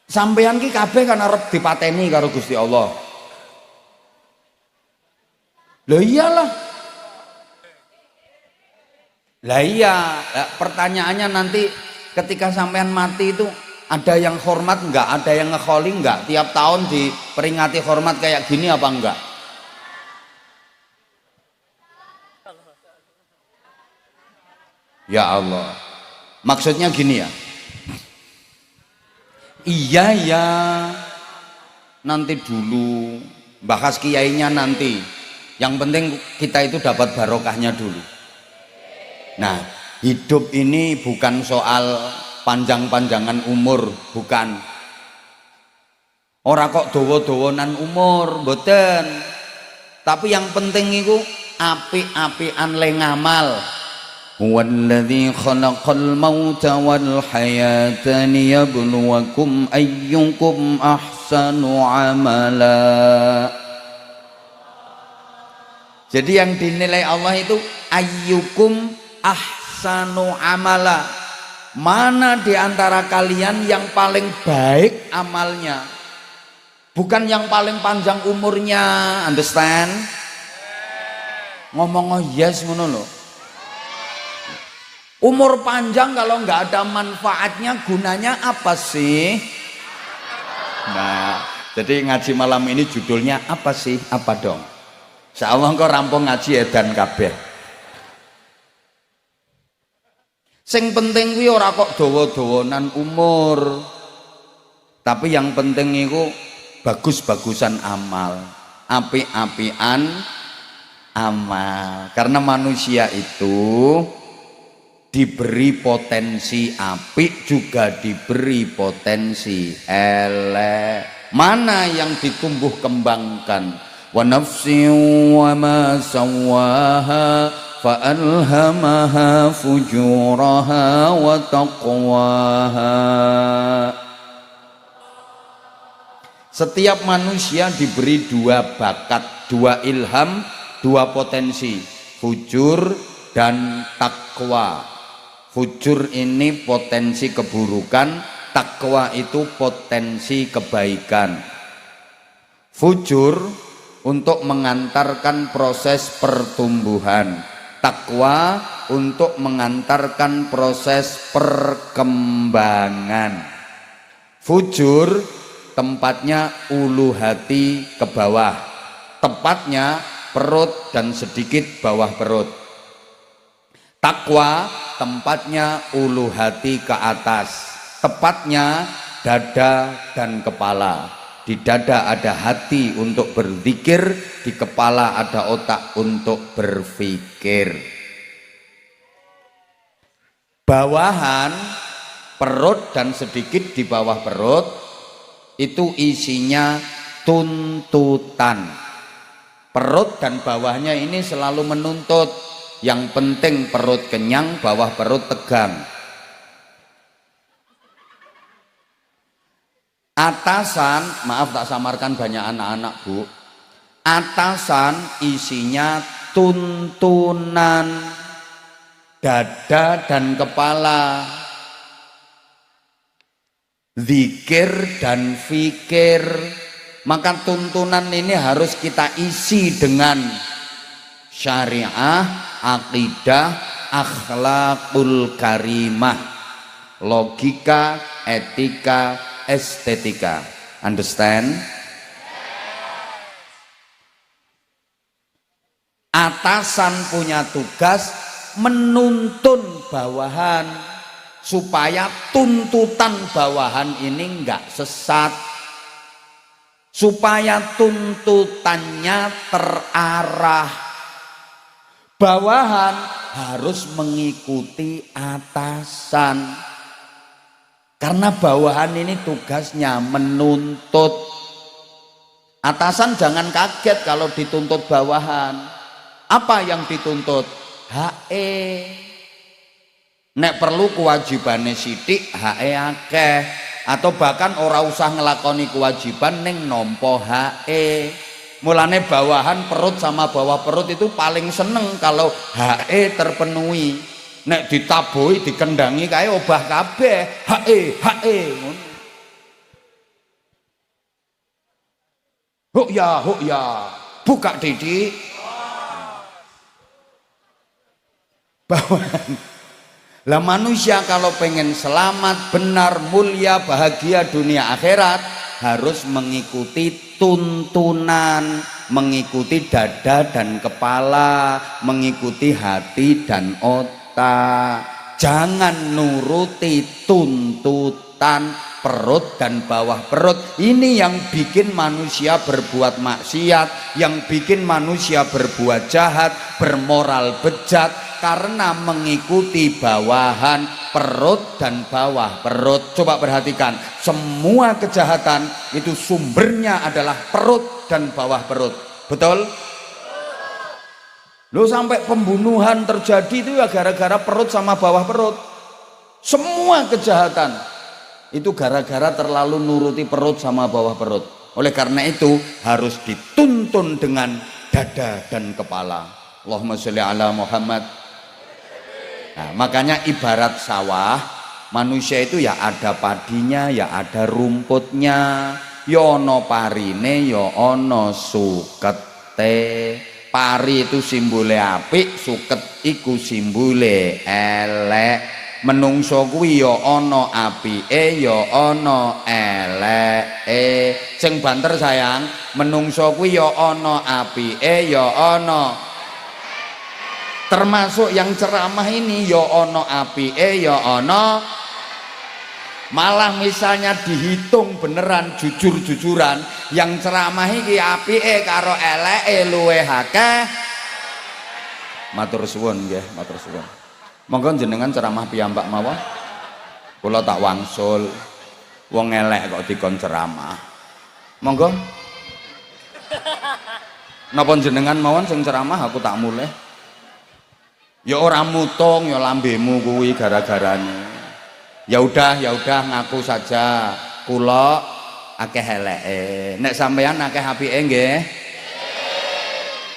Sampean ki kabeh kan arep dipateni karo Gusti Allah. Loh iyalah. Lah iya, pertanyaannya nanti ketika sampean mati itu ada yang hormat enggak, ada yang ngekholi enggak? Tiap tahun diperingati hormat kayak gini apa enggak? Ya Allah, maksudnya gini ya. Iya ya, nanti dulu, bahas kiainya nanti. Yang penting kita itu dapat barokahnya dulu. Nah, hidup ini bukan soal panjang-panjangan umur, bukan. Ora kok dawa-dawanan umur, mboten. Tapi yang penting itu apik-apikan le ngamal. Huwallazi khalaqal mauta wal hayata liyabluwakum ayyukum ahsanu amala. Jadi yang dinilai Allah itu ayyukum ahsanu amala. Mana di antara kalian yang paling baik amalnya? Bukan yang paling panjang umurnya, understand? Ngomong yes ngono lho. Umur panjang kalau nggak ada manfaatnya, gunanya apa sih? Nah, jadi ngaji malam ini judulnya apa sih? Apa dong? Insyaallah engko rampung ngaji edan kabeh. Sing penting kuwi ora kok dawa-dawanan umur. Tapi yang penting iku bagus-bagusan amal, apik-apikan amal. Karena manusia itu diberi potensi apik, juga diberi potensi elek. Mana yang ditumbuh kembangkan? Wa nafsin wa ma sawaha fa alhamaha fujuraha wa taqwaha. Setiap manusia diberi dua bakat, dua ilham, dua potensi, fujur dan takwa. Fujur ini potensi keburukan, takwa itu potensi kebaikan. Fujur untuk mengantarkan proses pertumbuhan, takwa untuk mengantarkan proses perkembangan. Fujur tempatnya ulu hati ke bawah, tepatnya perut dan sedikit bawah perut. Takwa tempatnya ulu hati ke atas, tepatnya dada dan kepala. Di dada ada hati untuk berzikir, di kepala ada otak untuk berpikir. Bawahan perut dan sedikit di bawah perut itu isinya tuntutan. Perut dan bawahnya ini selalu menuntut, yang penting perut kenyang, bawah perut tegang. Atasan, maaf tak samarkan banyak anak-anak bu, atasan isinya tuntunan, dada dan kepala, zikir dan fikir. Maka tuntunan ini harus kita isi dengan syariah, akidah, akhlakul karimah, logika, etika, estetika. Understand? Atasan punya tugas menuntun bawahan supaya tuntutan bawahan ini enggak sesat, supaya tuntutannya terarah. Bawahan harus mengikuti atasan. Karena bawahan ini tugasnya menuntut. Atasan jangan kaget kalau dituntut bawahan. Apa yang dituntut? HE. Nek perlu kewajibannya sithik, HE akeh. Atau bahkan ora usah ngelakoni kewajiban ning nompo HE. Mulane bawahan perut sama bawah perut itu paling seneng kalau HE terpenuhi. Nek ditaboi dikendangi kae obah kabeh, HE ngono. Huk ya buka didik bawahan. Lah manusia kalau pengen selamat, benar, mulia, bahagia dunia akhirat harus mengikuti tuntunan, mengikuti dada dan kepala, mengikuti hati dan otak. Jangan nuruti tuntutan perut dan bawah perut. Ini yang bikin manusia berbuat maksiat, yang bikin manusia berbuat jahat, bermoral bejat, karena mengikuti bawahan perut dan bawah perut. Coba perhatikan, semua kejahatan itu sumbernya adalah perut dan bawah perut. Betul? Lo sampai pembunuhan terjadi itu ya gara-gara perut sama bawah perut. Semua kejahatan itu gara-gara terlalu nuruti perut sama bawah perut. Oleh karena itu harus dituntun dengan dada dan kepala. Allahumma sholli ala Muhammad. Nah, makanya ibarat sawah, manusia itu ya ada padinya, ya ada rumputnya, ya ono parine, ya ono sukete. Pari itu simbole apik, suket iku simbole elek. Menungso kuwi ya ana apike, ya ana eleke. Sing banter sayang, menungso kuwi ya ana apike, ya ana. Termasuk yang ceramah ini ya ana apike, ya ana. Malah misalnya dihitung beneran jujur-jujuran, yang ceramah iki apike karo eleke luwih akeh. Matur suwun nggih, matur suwun. Monggo jenengan ceramah piyambak mawon. Kula tak wangsul. Wong elek kok dikon ceramah. Monggo. Napa jenengan mawon sing ceramah aku tak mulih. Ya ora mutung ya lambemu kuwi gara-garane. Ya udah ngaku saja. Kula akeh eleke. Nek sampean akeh apike nggih.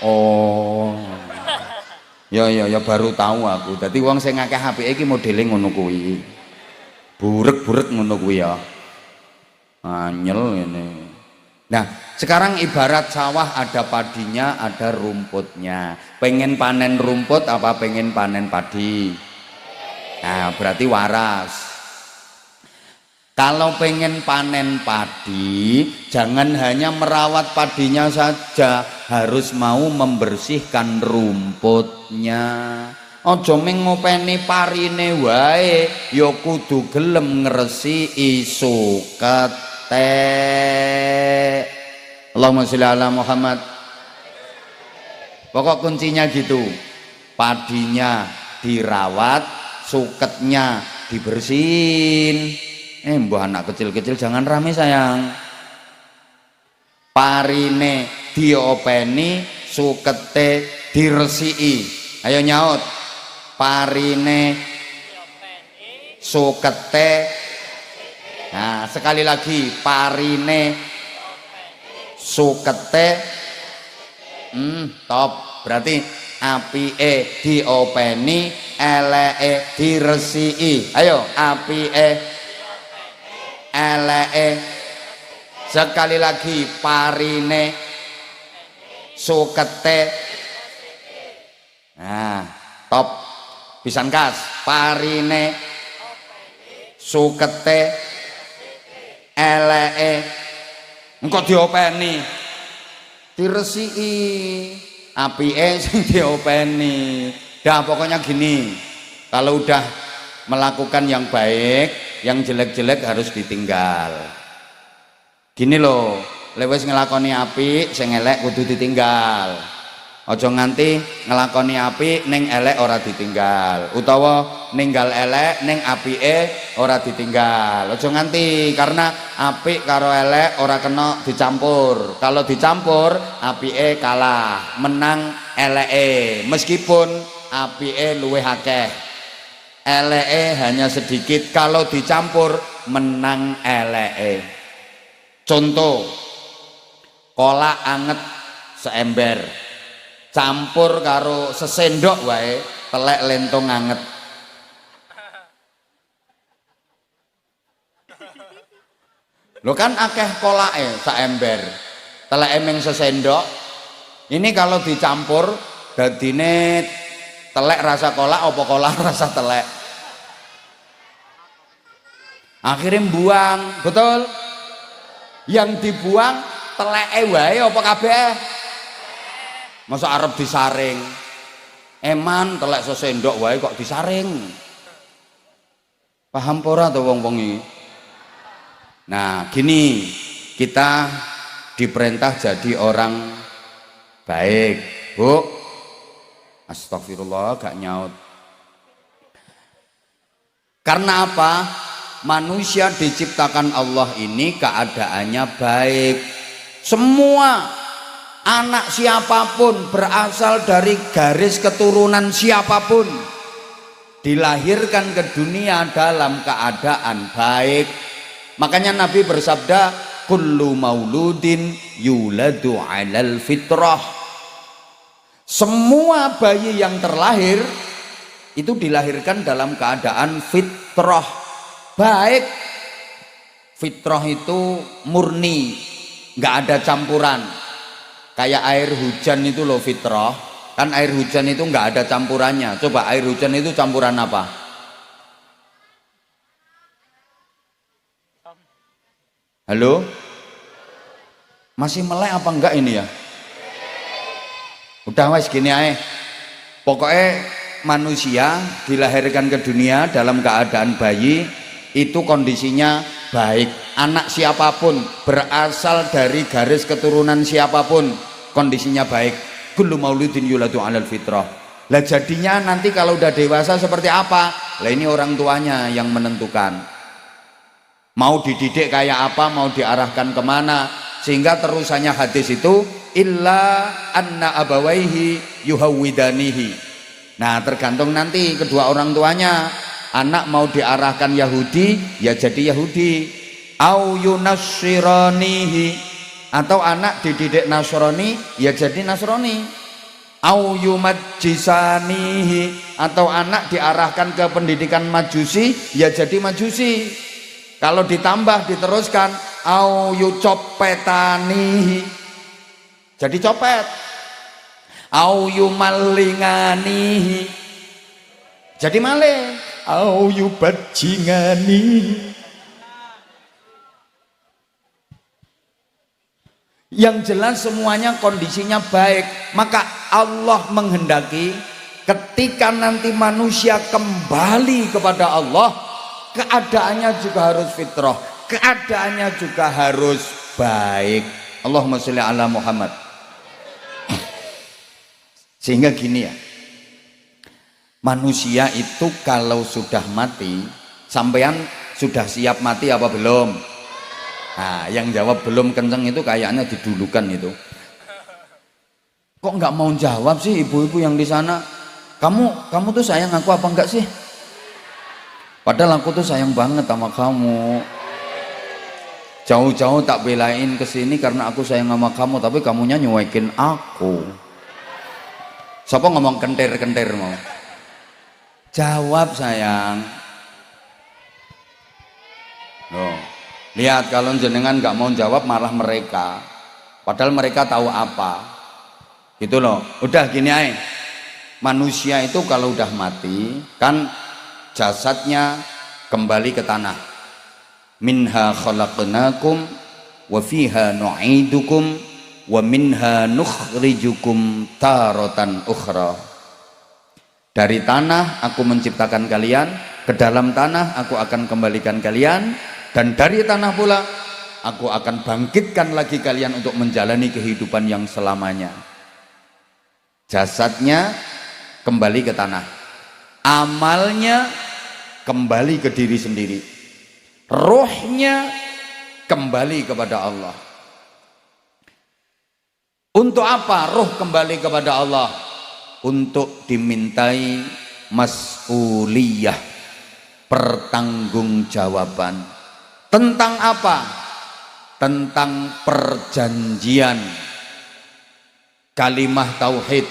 Oh. Ya baru tahu aku. Dadi wong sing akeh apike iki modele ngono kuwi. Burek-burek ngono kuwi ya. Anyel ini. Nah, sekarang ibarat sawah ada padinya, ada rumputnya. Pengen panen rumput apa pengen panen padi? Nah, berarti waras. Kalau pengen panen padi, jangan hanya merawat padinya saja, harus mau membersihkan rumputnya. Aja mung ngopeni parine wae, ya kudu gelem ngresiki sukete. Allahumma sholli ala Muhammad. Pokok kuncinya gitu. Padinya dirawat, suketnya dibersihin. Mbah anak kecil-kecil jangan rame sayang. Parine diopeni, sukete diresiki. Ayo nyaut. Parine sukete. Nah, sekali lagi parine sukete. Top. Berarti apike diopeni, eleke diresiki. Ayo, apike eleke. Sekali lagi parine sukete. Nah, top. Pisan kas. Parine sukete eleke engko diopeni diresiki, apike sing diopeni. Dah pokoknya gini, kalau udah melakukan yang baik, yang jelek-jelek harus ditinggal. Gini loh, lewes ngelakoni apik, sing elek kudu ditinggal. Aja nganti ngelakoni apik ning elek ora ditinggal, utawa ninggal elek ning apike ora ditinggal. Aja nganti karena apik karo elek ora kena dicampur. Kalau dicampur apike kalah, menang eleke. Meskipun apike luwih akeh, eleke hanya sedikit. Kalau dicampur menang eleke. Contoh, kolak anget seember, campur karo sesendok wae telek lentong anget. Lho kan akeh kolake saember, teleke ming sesendok. Ini kalau dicampur dadine telek rasa kolak apa kolak rasa telek. Akhirnya buang, betul? Yang dibuang teleke wae apa kabeh? Masa arep disaring? Eman telek sesendok wae kok disaring. Paham ora to wong-wong iki? Nah, gini, kita diperintah jadi orang baik, Bu. Astagfirullah, gak nyaut. Karena apa? Manusia diciptakan Allah ini keadaannya baik. Semua anak siapapun, berasal dari garis keturunan siapapun, dilahirkan ke dunia dalam keadaan baik. Makanya Nabi bersabda, kullu mauludin yuladu alal fitrah. Semua bayi yang terlahir itu dilahirkan dalam keadaan fitrah, baik. Fitrah itu murni, nggak ada campuran. Kayak air hujan itu loh fitrah, kan air hujan itu nggak ada campurannya. Coba air hujan itu campuran apa? Halo? Masih melek apa enggak ini ya? Udah wes gini aja. Pokoknya manusia dilahirkan ke dunia dalam keadaan bayi, itu kondisinya baik. Anak siapapun, berasal dari garis keturunan siapapun, kondisinya baik. Kullu mauludin yuladu alal fitrah. Lah jadinya nanti kalau udah dewasa seperti apa? Lah ini orang tuanya yang menentukan. Mau dididik kayak apa, mau diarahkan kemana. Sehingga terusannya hadis itu, illa anna abawaihi yuhawwidanihi. Nah, tergantung nanti kedua orang tuanya. Anak mau diarahkan Yahudi, ya jadi Yahudi. au yunassiranihi, atau anak dididik Nasrani ya jadi Nasrani, au yumajjisanihi, atau anak diarahkan ke pendidikan Majusi ya jadi Majusi. Kalau ditambah diteruskan au yucopetanihi jadi copet, au yumalinganihi jadi maling, au yubajinganihi. Yang jelas semuanya kondisinya baik. Maka Allah menghendaki ketika nanti manusia kembali kepada Allah, keadaannya juga harus fitrah, keadaannya juga harus baik. Allahumma sholli ala Muhammad. Sehingga gini ya, manusia itu kalau sudah mati, sampean sudah siap mati apa belum? Nah, yang jawab belum kenceng itu kayaknya didulukan itu. Kok nggak mau jawab sih ibu-ibu yang di sana? Kamu tuh sayang aku apa enggak sih? Padahal aku tuh sayang banget sama kamu. Jauh-jauh tak belain kesini karena aku sayang sama kamu, tapi kamunya nyuekin aku. Siapa ngomong kentir-kentir mau? Jawab sayang. Loh. Lihat kalau jenengan nggak mau jawab malah mereka, padahal mereka tahu apa, gitu loh. Udah gini aja, manusia itu kalau udah mati kan jasadnya kembali ke tanah. Minha khalaqnakum wa fiha nu'idukum wa minha nukhrijukum taratan ukhra. Dari tanah aku menciptakan kalian, ke dalam tanah aku akan kembalikan kalian, dan dari tanah pula aku akan bangkitkan lagi kalian untuk menjalani kehidupan yang selamanya. Jasadnya kembali ke tanah, amalnya kembali ke diri sendiri, rohnya kembali kepada Allah. Untuk apa roh kembali kepada Allah? Untuk dimintai mas'uliyah, pertanggungjawaban. Tentang apa? Tentang perjanjian kalimah tauhid.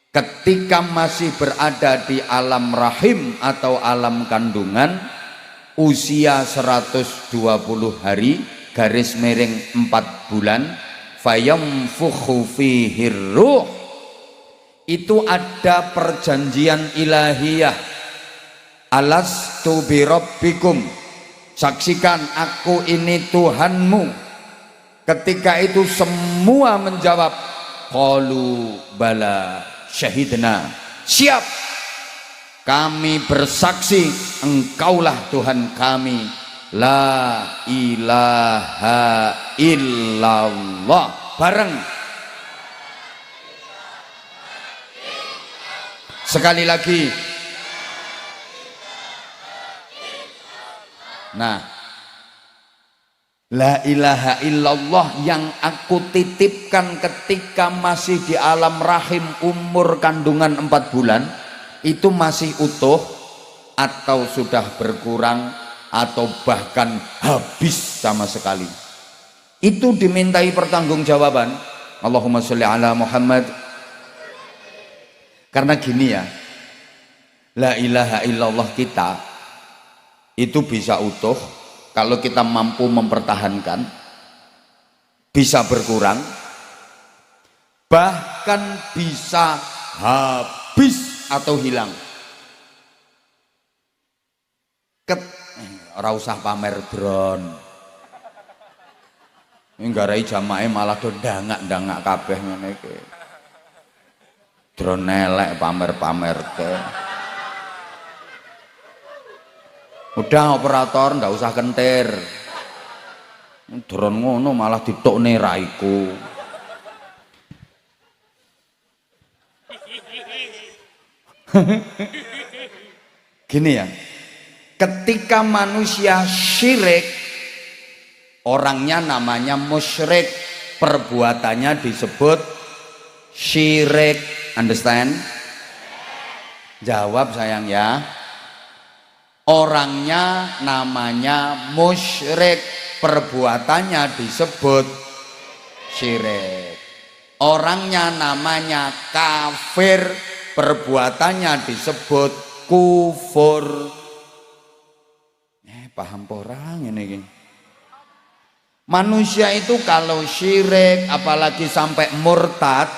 Ketika masih berada di alam rahim atau alam kandungan, usia 120 hari garis miring 4 bulan, fayamfukhu fihi ruh, itu ada perjanjian ilahiyah. Alastu birabbikum, saksikan aku ini Tuhanmu. Ketika itu semua menjawab qalu bala syahidna, siap kami bersaksi engkaulah Tuhan kami, la ilaha illallah. Bareng sekali lagi. Nah, la ilaha illallah yang aku titipkan ketika masih di alam rahim umur kandungan 4 bulan itu masih utuh atau sudah berkurang atau bahkan habis sama sekali, itu dimintai pertanggungjawaban. Allahumma sholli ala Muhammad. Karena gini ya, la ilaha illallah kita itu bisa utuh kalau kita mampu mempertahankan, bisa berkurang, bahkan bisa habis atau hilang. Ora usah pamer drone, nggarai jamaah malah do dangak-dangak kabeh ngene iki. Drone elek pamer-pamer ke. Udah operator ndak usah kentir, drone ngono malah ditokne raiku. Gini ya, ketika manusia syirik, orangnya namanya musyrik, perbuatannya disebut syirik. Understand? Jawab sayang ya. orangnya namanya musyrik, perbuatannya disebut syirik. Orangnya namanya kafir, perbuatannya disebut kufur. Paham porang ini. Manusia itu kalau syirik apalagi sampai murtad,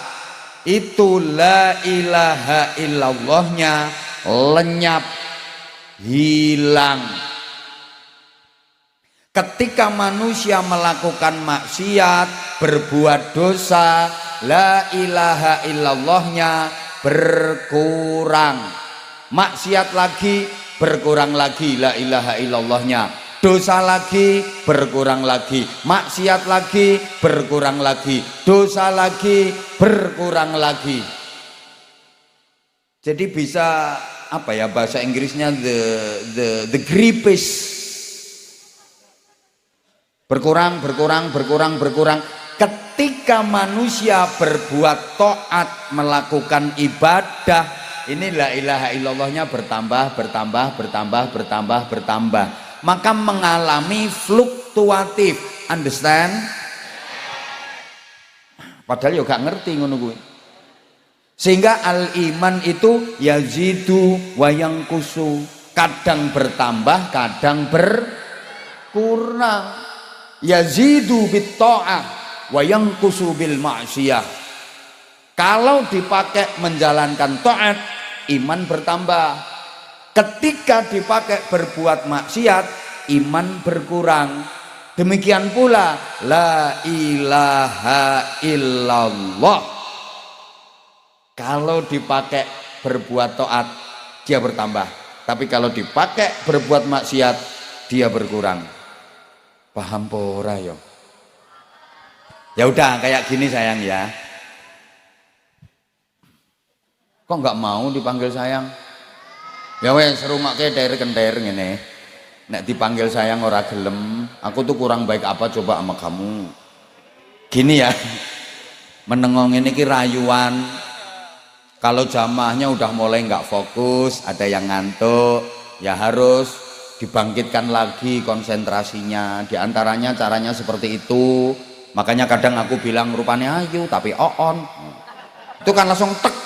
itu la ilaha illallahnya lenyap, hilang. Ketika manusia melakukan maksiat, berbuat dosa, la ilaha illallahnya berkurang. Maksiat lagi, berkurang lagi la ilaha illallahnya. Dosa lagi, berkurang lagi. Maksiat lagi, berkurang lagi. Dosa lagi, berkurang lagi. Jadi bisa apa ya bahasa Inggrisnya the gripes. Berkurang. Ketika manusia berbuat taat, melakukan ibadah, ini la ilaha illallahnya bertambah. Maka mengalami fluktuatif, understand? Padahal ya gak ngerti ngono kuwi. Sehingga al iman itu yazidu wa yanqusu, kadang bertambah, kadang berkurang. Yazidu bit ta'ah wa yanqusu bil ma'siyah. Kalau dipakai menjalankan taat, iman bertambah. Ketika dipakai berbuat maksiat, iman berkurang. Demikian pula la ilaha illallah. Kalau dipakai berbuat taat, dia bertambah. Tapi kalau dipakai berbuat maksiat, dia berkurang. Paham pora yo? Ya udah kayak gini sayang ya. Kok nggak mau dipanggil sayang? Ya wes rumake der-kender ngene. Nek dipanggil sayang ora gelem, aku tuh kurang baik apa coba sama kamu. Gini ya. Menengong ini ki rayuan. Kalau jamaahnya udah mulai nggak fokus, ada yang ngantuk, ya harus dibangkitkan lagi konsentrasinya. Di antaranya caranya seperti itu. Makanya kadang aku bilang rupanya ayu tapi oon. Itu kan langsung tek.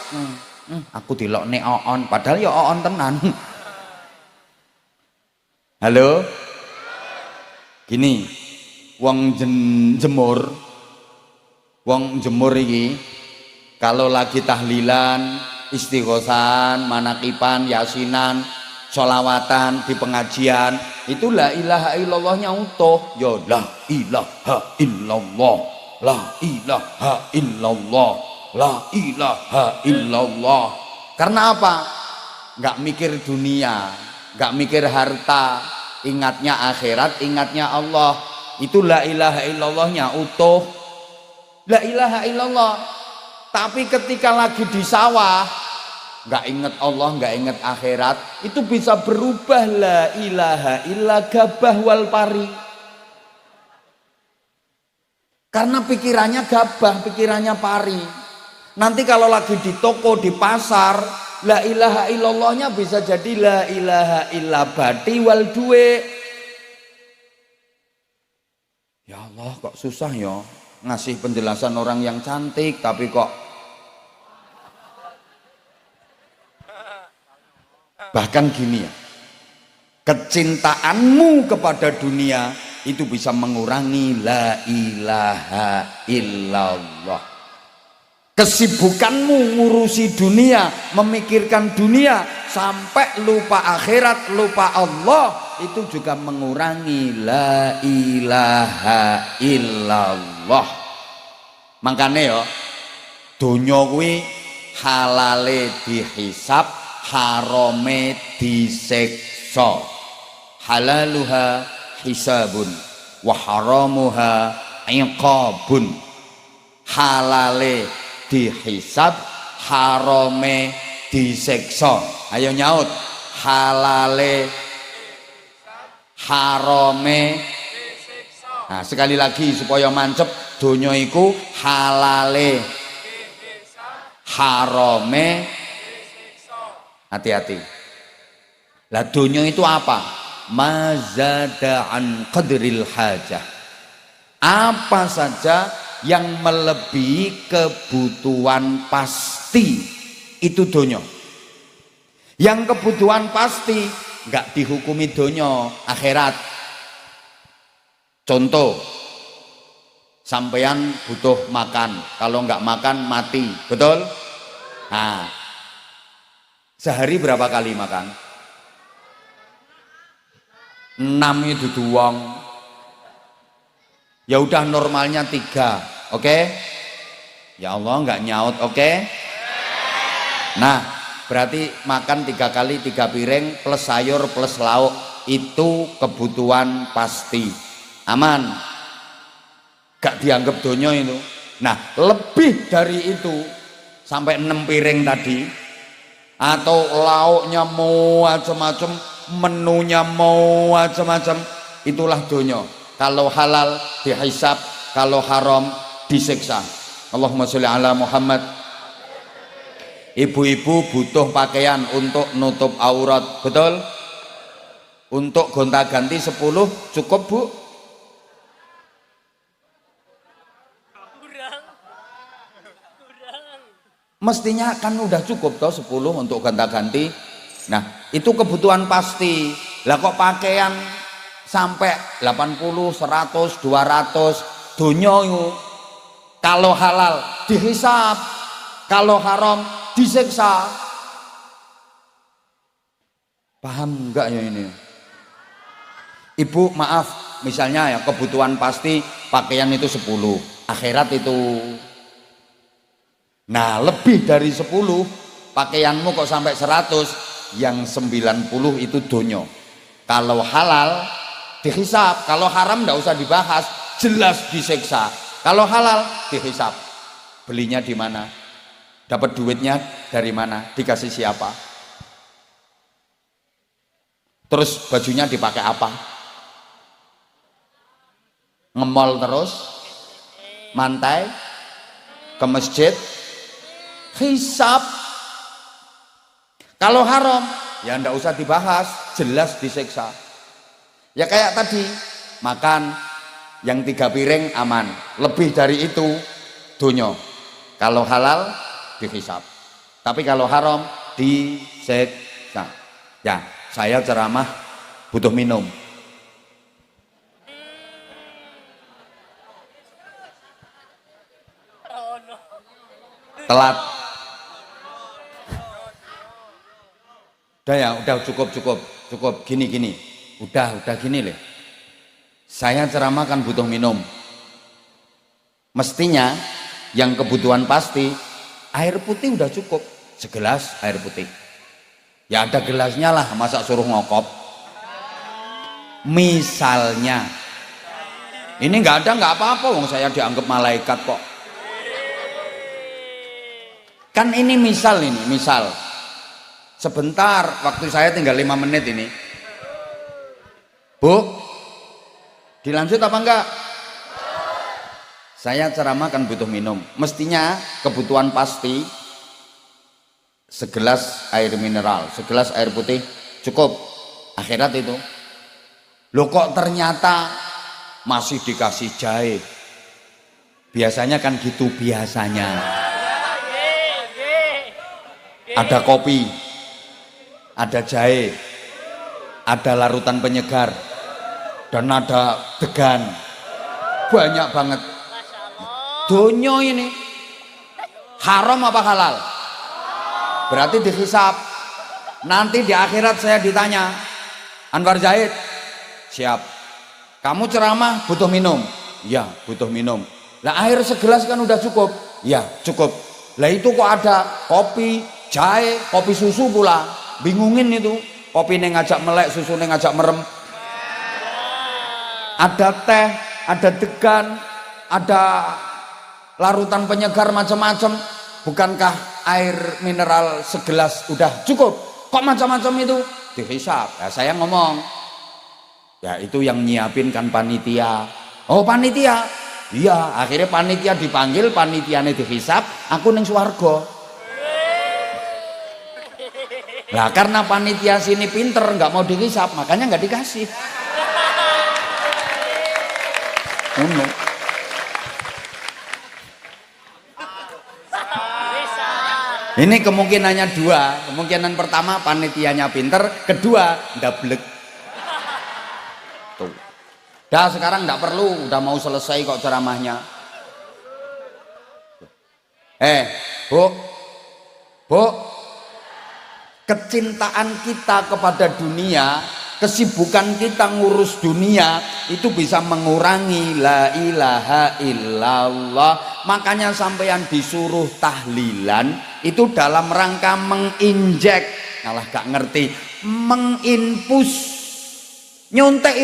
Aku dilokne oon, padahal ya oon tenan. Halo? Gini, wong jemur iki kalau lagi tahlilan, istighosan, manakipan, yasinan, sholawatan di pengajian, itu la ilaha illallahnya utuh. Ya la ilaha illallah, la ilaha illallah, la ilaha illallah. Karena apa? Nggak mikir dunia, nggak mikir harta, ingatnya akhirat, ingatnya Allah. Itu la ilaha illallahnya utuh. La ilaha illallah. Tapi ketika lagi di sawah, nggak ingat Allah, nggak ingat akhirat, itu bisa berubah la ilaha illa gabah wal pari. Karena pikirannya gabah, pikirannya pari. Nanti kalau lagi di toko, di pasar, la ilaha illallahnya bisa jadi la ilaha illa bati wal duwe. Ya Allah, kok susah ya ngasih penjelasan orang yang cantik, tapi kok bahkan gini ya, kecintaanmu kepada dunia itu bisa mengurangi la ilaha illallah. Kesibukanmu ngurusi dunia, memikirkan dunia sampai lupa akhirat, lupa Allah, itu juga mengurangi la ilaha illallah. Makanya ya dunya kuwi halale dihisab, harame disiksa. Halaluha hisabun wa haramuha iqabun. Halale dihisab, harame disiksa. Ayo nyaut. Halale harame disiksa. Nah, sekali lagi supaya mancep, donya iku halale harame disiksa. Hati-hati. Lah donya itu apa? Mazada an qadril hajah. Apa saja yang melebihi kebutuhan pasti itu donya. Yang kebutuhan pasti nggak dihukumi donya, akhirat. Contoh, sampeyan butuh makan, kalau nggak makan mati, betul? Nah, sehari berapa kali makan? 6 itu doang. Ya udah normalnya 3, oke? Ya Allah nggak nyaut, oke? Nah, berarti makan 3 kali 3 piring plus sayur plus lauk itu kebutuhan pasti, aman, gak dianggap donya itu. Nah, lebih dari itu sampai 6 piring tadi atau lauknya mau macam-macam, menunya mau macam-macam, itulah donya. Kalau halal dihisab, kalau haram disiksa. Allahumma sholli ala Muhammad. Ibu-ibu butuh pakaian untuk nutup aurat, betul? Untuk gonta-ganti 10 cukup, Bu? Mestinya kan udah cukup toh 10 untuk gonta-ganti. Nah, itu kebutuhan pasti. Lah kok pakaian sampai 80, 100, 200 donya itu. Kalau halal dihisab, kalau haram disiksa. Paham enggak ya ini? Ibu maaf, misalnya ya kebutuhan pasti pakaian itu 10, akhirat itu. Nah, lebih dari 10 pakaianmu kok sampai 100, yang 90 itu donya. Kalau halal dihisab, kalau haram enggak usah dibahas, jelas disiksa. Kalau halal dihisab. Belinya di mana? Dapat duitnya dari mana? Dikasih siapa? Terus bajunya dipakai apa? Ngemol terus? Mantai? Ke masjid? Hisab. Kalau haram ya ndak usah dibahas, jelas disiksa. Ya kayak tadi, makan yang 3 piring aman, lebih dari itu donya. Kalau halal dihisab, tapi kalau haram disiksa. Ya, saya ceramah butuh minum. Telat. Udah ya, udah cukup. Gini. Udah gini leh. Saya ceramah kan butuh minum. Mestinya yang kebutuhan pasti air putih udah cukup, segelas air putih. Ya ada gelasnya lah, masa suruh ngokop. Misalnya, ini nggak ada nggak apa-apa, wong saya dianggap malaikat kok. Kan ini misal. Sebentar, waktu saya tinggal 5 menit ini. Bu, dilanjut apa enggak? Saya ceramah kan butuh minum. Mestinya kebutuhan pasti segelas air mineral, segelas air putih cukup. Akhirat itu. Loh kok ternyata masih dikasih jahe. Biasanya kan gitu biasanya. Ada kopi, ada jahe, ada larutan penyegar, dan ada degan. Banyak banget. Donya ini haram apa halal? Berarti dihisab. Nanti di akhirat saya ditanya, Anwar Zaid, siap. Kamu ceramah butuh minum? Ya, butuh minum. Lah air segelas kan udah cukup? Ya, cukup. Lah itu kok ada kopi, jahe, kopi susu pula. Bingungin itu. Kopi yang ngajak melek, susu yang ngajak merem. Ada teh, ada degan, ada larutan penyegar macam-macam. Bukankah air mineral segelas udah cukup? Kok macam-macam itu? Dihisab. Ya saya ngomong, ya itu yang nyiapin kan panitia. Oh panitia? Iya, akhirnya panitia dipanggil, panitianya dihisab, aku ning swarga. Lah karena panitia sini pinter nggak mau dihisap, makanya nggak dikasih. Ini kemungkinannya dua. Kemungkinan pertama panitianya pinter, kedua ndablek. Tuh. Dah sekarang nggak perlu, udah mau selesai kok ceramahnya. Bu, kecintaan kita kepada dunia, kesibukan kita ngurus dunia itu bisa mengurangi la ilaha illallah. Makanya sampeyan disuruh tahlilan itu dalam rangka menginjek, malah gak ngerti, menginpus, nyontek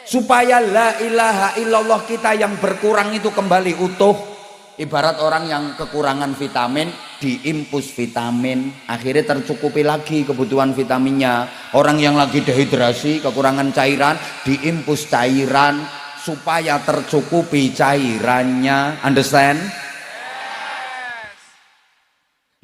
supaya la ilaha illallah kita yang berkurang itu kembali utuh. Ibarat orang yang kekurangan vitamin, diimpus vitamin, akhirnya tercukupi lagi kebutuhan vitaminnya. Orang yang lagi dehidrasi, kekurangan cairan, diimpus cairan supaya tercukupi cairannya. Understand?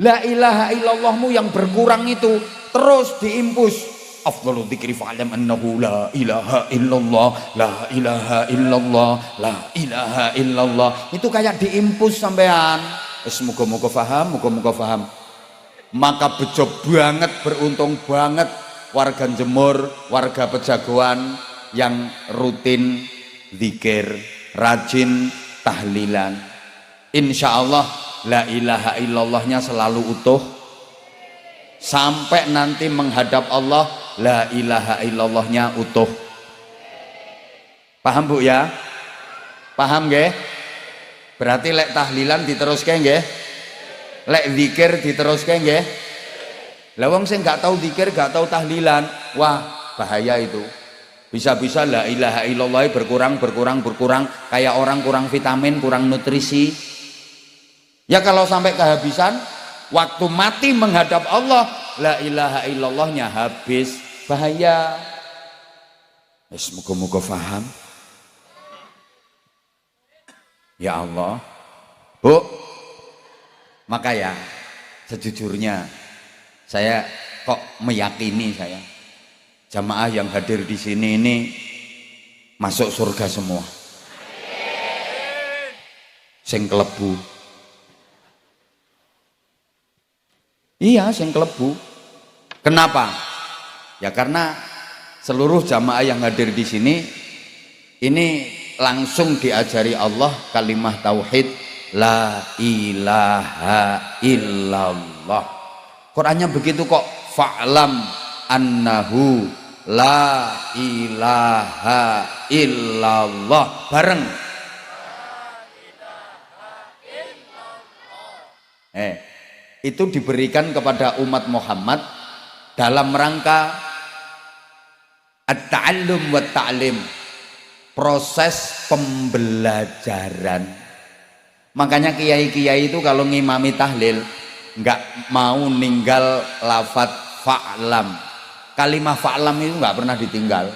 La ilaha illallahmu yang berkurang itu terus diimpus. Afdhalu dzikri fa'lam annahu la ilaha illallah, la ilaha illallah, la ilaha illallah. Itu kayak diimpus sampean. Muga-muga paham, muga-muga paham. Maka bejo banget, beruntung banget warga Jemur, warga Pejagoan yang rutin zikir, rajin tahlilan. Insya Allah la ilaha illallahnya selalu utuh sampai nanti menghadap Allah, la ilaha illallahnya utuh. Paham Bu ya? Paham nggih? Berarti lek tahlilan diteruske nggih? Lek zikir diteruske nggih? Lah wong sing gak tahu zikir, gak tahu tahlilan, wah bahaya itu. Bisa-bisa la ilaha illallah berkurang kayak orang kurang vitamin, kurang nutrisi. Ya kalau sampai kehabisan, waktu mati menghadap Allah, la ilaha illallahnya habis, bahaya. Semoga-moga paham. Ya Allah, Bu. Maka ya, sejujurnya saya kok meyakini jamaah yang hadir di sini ini masuk surga semua. Sing klebu. Iya, sing klebu. Kenapa? Ya karena seluruh jamaah yang hadir di sini ini langsung diajari Allah kalimat tauhid la ilaha illallah. Qurannya begitu kok, fa'lam annahu la ilaha illallah, bareng. Itu diberikan kepada umat Muhammad dalam rangka at-ta'allum wa ta'lim, proses pembelajaran. Makanya kiai-kiai itu kalau ngimami tahlil nggak mau ninggal lafadz fa'lam. Kalimah fa'lam itu nggak pernah ditinggal.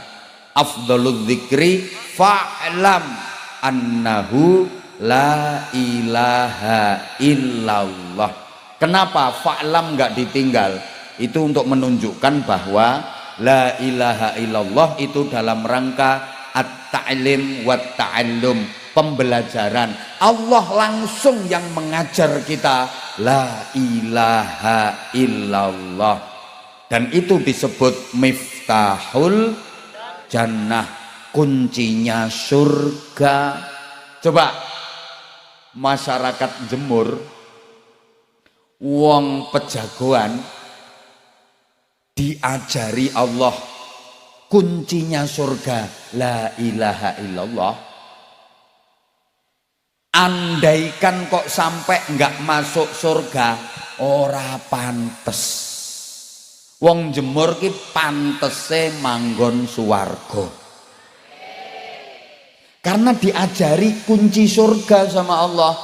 Afdhaludz dzikri fa'lam annahu la ilaha illallah. Kenapa fa'lam nggak ditinggal? Itu untuk menunjukkan bahwa la ilaha illallah itu dalam rangka at-ta'lim wa ta'allum, pembelajaran. Allah langsung yang mengajar kita la ilaha illallah, dan itu disebut miftahul jannah, kuncinya surga. Coba masyarakat Jemur, wong Pejagoan diajari Allah kuncinya surga la ilaha illallah. Andaikan kok sampai enggak masuk surga, ora pantes. Wong Jemur ki pantese manggon suwarga, karena diajari kunci surga sama Allah.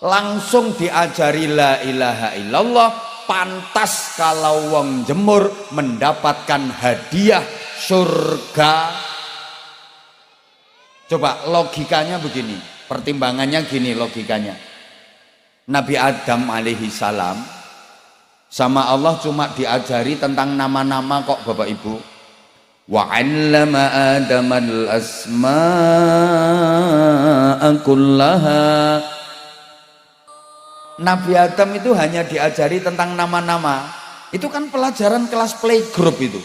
Langsung diajari la ilaha illallah, pantas kalau wong Jemur mendapatkan hadiah surga. Coba logikanya begini, pertimbangannya gini logikanya. Nabi Adam alaihi salam Sama Allah cuma diajari tentang nama-nama kok Bapak Ibu. Wa 'allama Adamal asma'a kullaha. Nabi Adam itu hanya diajari tentang nama-nama. Itu kan pelajaran kelas playgroup itu.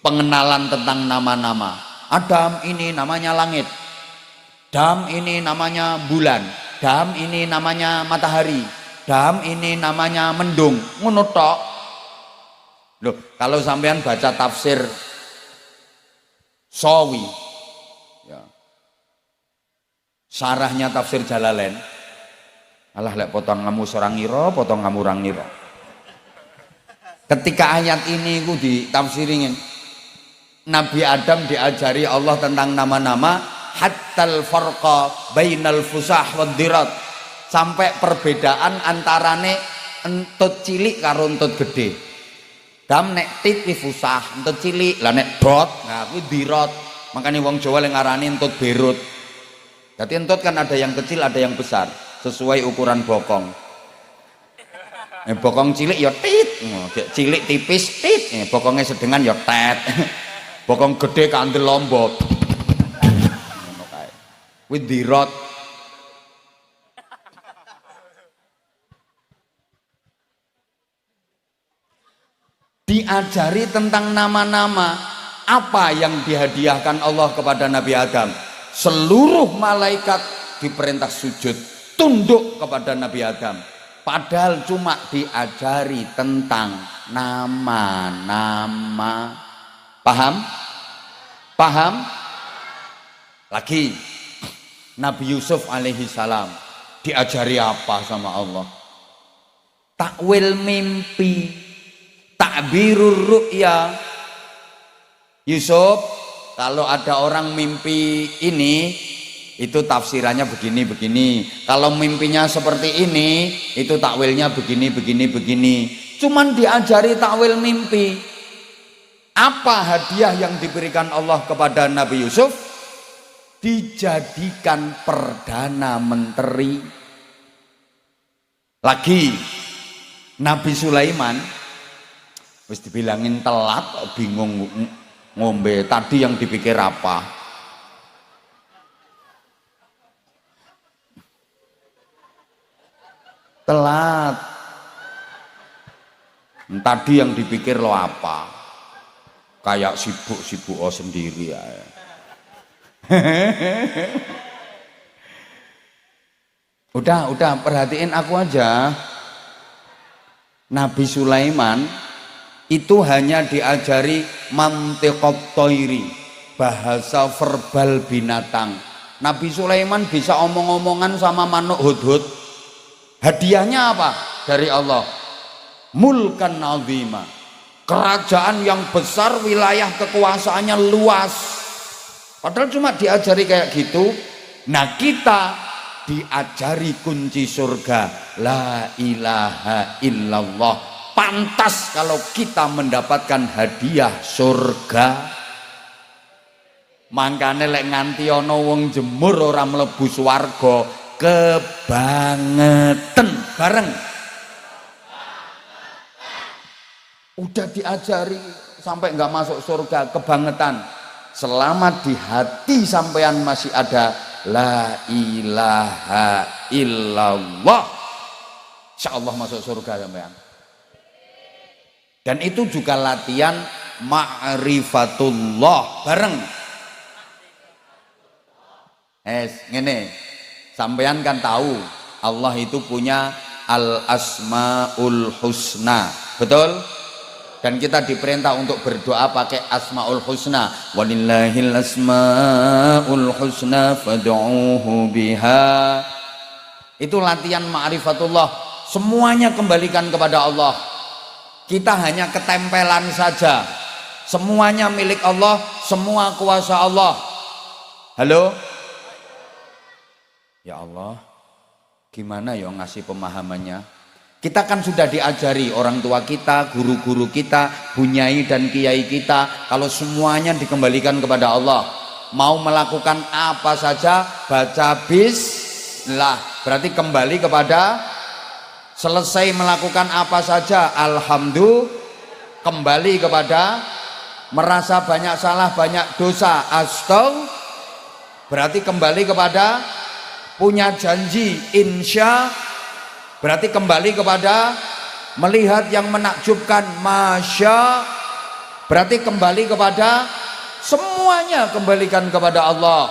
Pengenalan tentang nama-nama. Adam ini namanya langit. Dam ini namanya bulan. Dam ini namanya matahari. Dam ini namanya mendung. Ngono tok. Loh, kalau sampean baca tafsir Sawi, ya, sarahnya tafsir Jalalain, alah lek potong kamu serang ngira, potong kamu orang ngira. Ketika ayat ini ku ditafsirin, Nabi Adam diajari Allah tentang nama-nama, hattal farqa bainal fusah wad dirat, sampai perbedaan antarane entut cilik karo entut gede. Dam nek tit fusah, entut cilik, lah nek dot, nah kuwi dirot. Makanya wong Jawa yang ngarani entut berut. Jadi entut kan ada yang kecil, ada yang besar, sesuai ukuran bokong. Bokong cilik ya tit, cilik tipis tit, bokongnya sedengan ya tet. Bokong gede kandel lombok. Ngono kae. Kuwi dirot. Diajari tentang nama-nama. Apa yang dihadiahkan Allah kepada Nabi Adam? Seluruh malaikat diperintah sujud, tunduk kepada Nabi Adam. Padahal cuma diajari tentang nama-nama. Paham? Paham? Lagi Nabi Yusuf alaihi salam diajari apa sama Allah? Takwil mimpi, takbirur ru'ya. Yusuf, kalau ada orang mimpi ini, itu tafsirannya begini. Kalau mimpinya seperti ini, itu takwilnya begini. Cuman diajari takwil mimpi. Apa hadiah yang diberikan Allah kepada Nabi Yusuf? Dijadikan perdana menteri. Lagi Nabi Sulaiman, wis dibilangin telat, bingung ngombe. Tadi yang dipikir apa? Telat. Tadi yang dipikir lo apa? Kayak sibuk sendiri ya. Udah perhatiin aku aja. Nabi Sulaiman itu hanya diajari mantiqat thairi, bahasa verbal binatang. Nabi Sulaiman bisa omong-omongan sama manuk hudhud. Hadiahnya apa dari Allah? Mulkan azima, kerajaan yang besar, wilayah kekuasaannya luas. Padahal cuma diajari kayak gitu. Nah, kita diajari kunci surga, la ilaha illallah. Pantas kalau kita mendapatkan hadiah surga. Mangkane lek nganti ana wong jemur ora mlebu swarga, kebangetan bareng. Udah diajari sampai nggak masuk surga, kebangetan. Selama di hati sampean masih ada la ilaha illallah, insyaallah masuk surga sampean. Dan itu juga latihan ma'rifatullah bareng. Ngene, sampean kan tahu Allah itu punya al asmaul husna, betul? Dan kita diperintah untuk berdoa pakai asmaul husna. Walillahil asmaul husna fad'uuhu biha. Itu latihan ma'rifatullah. Semuanya kembalikan kepada Allah. Kita hanya ketempelan saja. Semuanya milik Allah, semua kuasa Allah. Halo? Ya Allah, gimana ya ngasih pemahamannya? Kita kan sudah diajari orang tua kita, guru-guru kita, bunyai dan kiai kita, kalau semuanya dikembalikan kepada Allah. Mau melakukan apa saja baca bismillah, berarti kembali kepada selesai melakukan apa saja alhamdulillah, kembali kepada merasa banyak salah banyak dosa astagfirullah, berarti kembali kepada punya janji insya, berarti kembali kepada melihat yang menakjubkan masya, berarti kembali kepada semuanya kembalikan kepada Allah,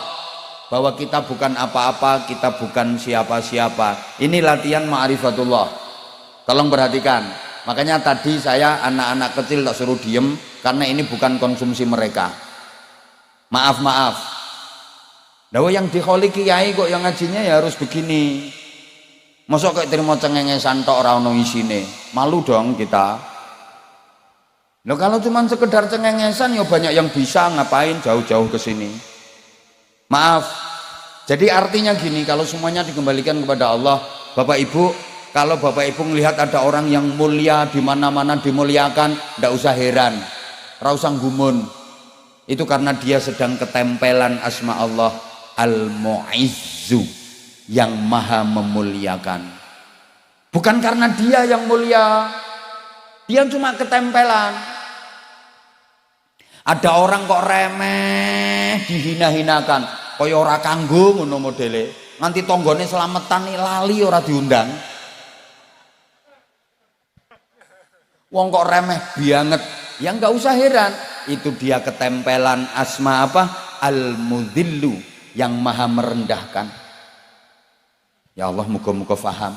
bahwa kita bukan apa-apa, kita bukan siapa-siapa. Ini latihan ma'rifatullah. Tolong perhatikan. Makanya tadi saya anak-anak kecil tak suruh diem, karena ini bukan konsumsi mereka. Maaf. Dawa yang dikholi kiai kok yang ngajinya ya harus begini. Masa kayak terima cengengesan tok ora ono isine. Malu dong kita. Loh kalau cuma sekedar cengengesan ya banyak yang bisa, ngapain jauh-jauh ke sini. Maaf. Jadi artinya gini, kalau semuanya dikembalikan kepada Allah, Bapak Ibu, kalau Bapak Ibu melihat ada orang yang mulia di mana-mana dimuliakan, ndak usah heran. Ora usah gumun. Itu karena dia sedang ketempelan asma Allah Al-Mu'izzu, yang maha memuliakan. Bukan karena dia yang mulia, dia cuma ketempelan. Ada orang kok remeh dihina-hinakan, kaya ora kanggo ngono modele, nganti tanggane selametan lali ora diundang. Wong kok remeh banget, ya nggak usah heran, itu dia ketempelan asma apa? Al-Mudzillu, yang maha merendahkan. Ya Allah, muka-muka faham.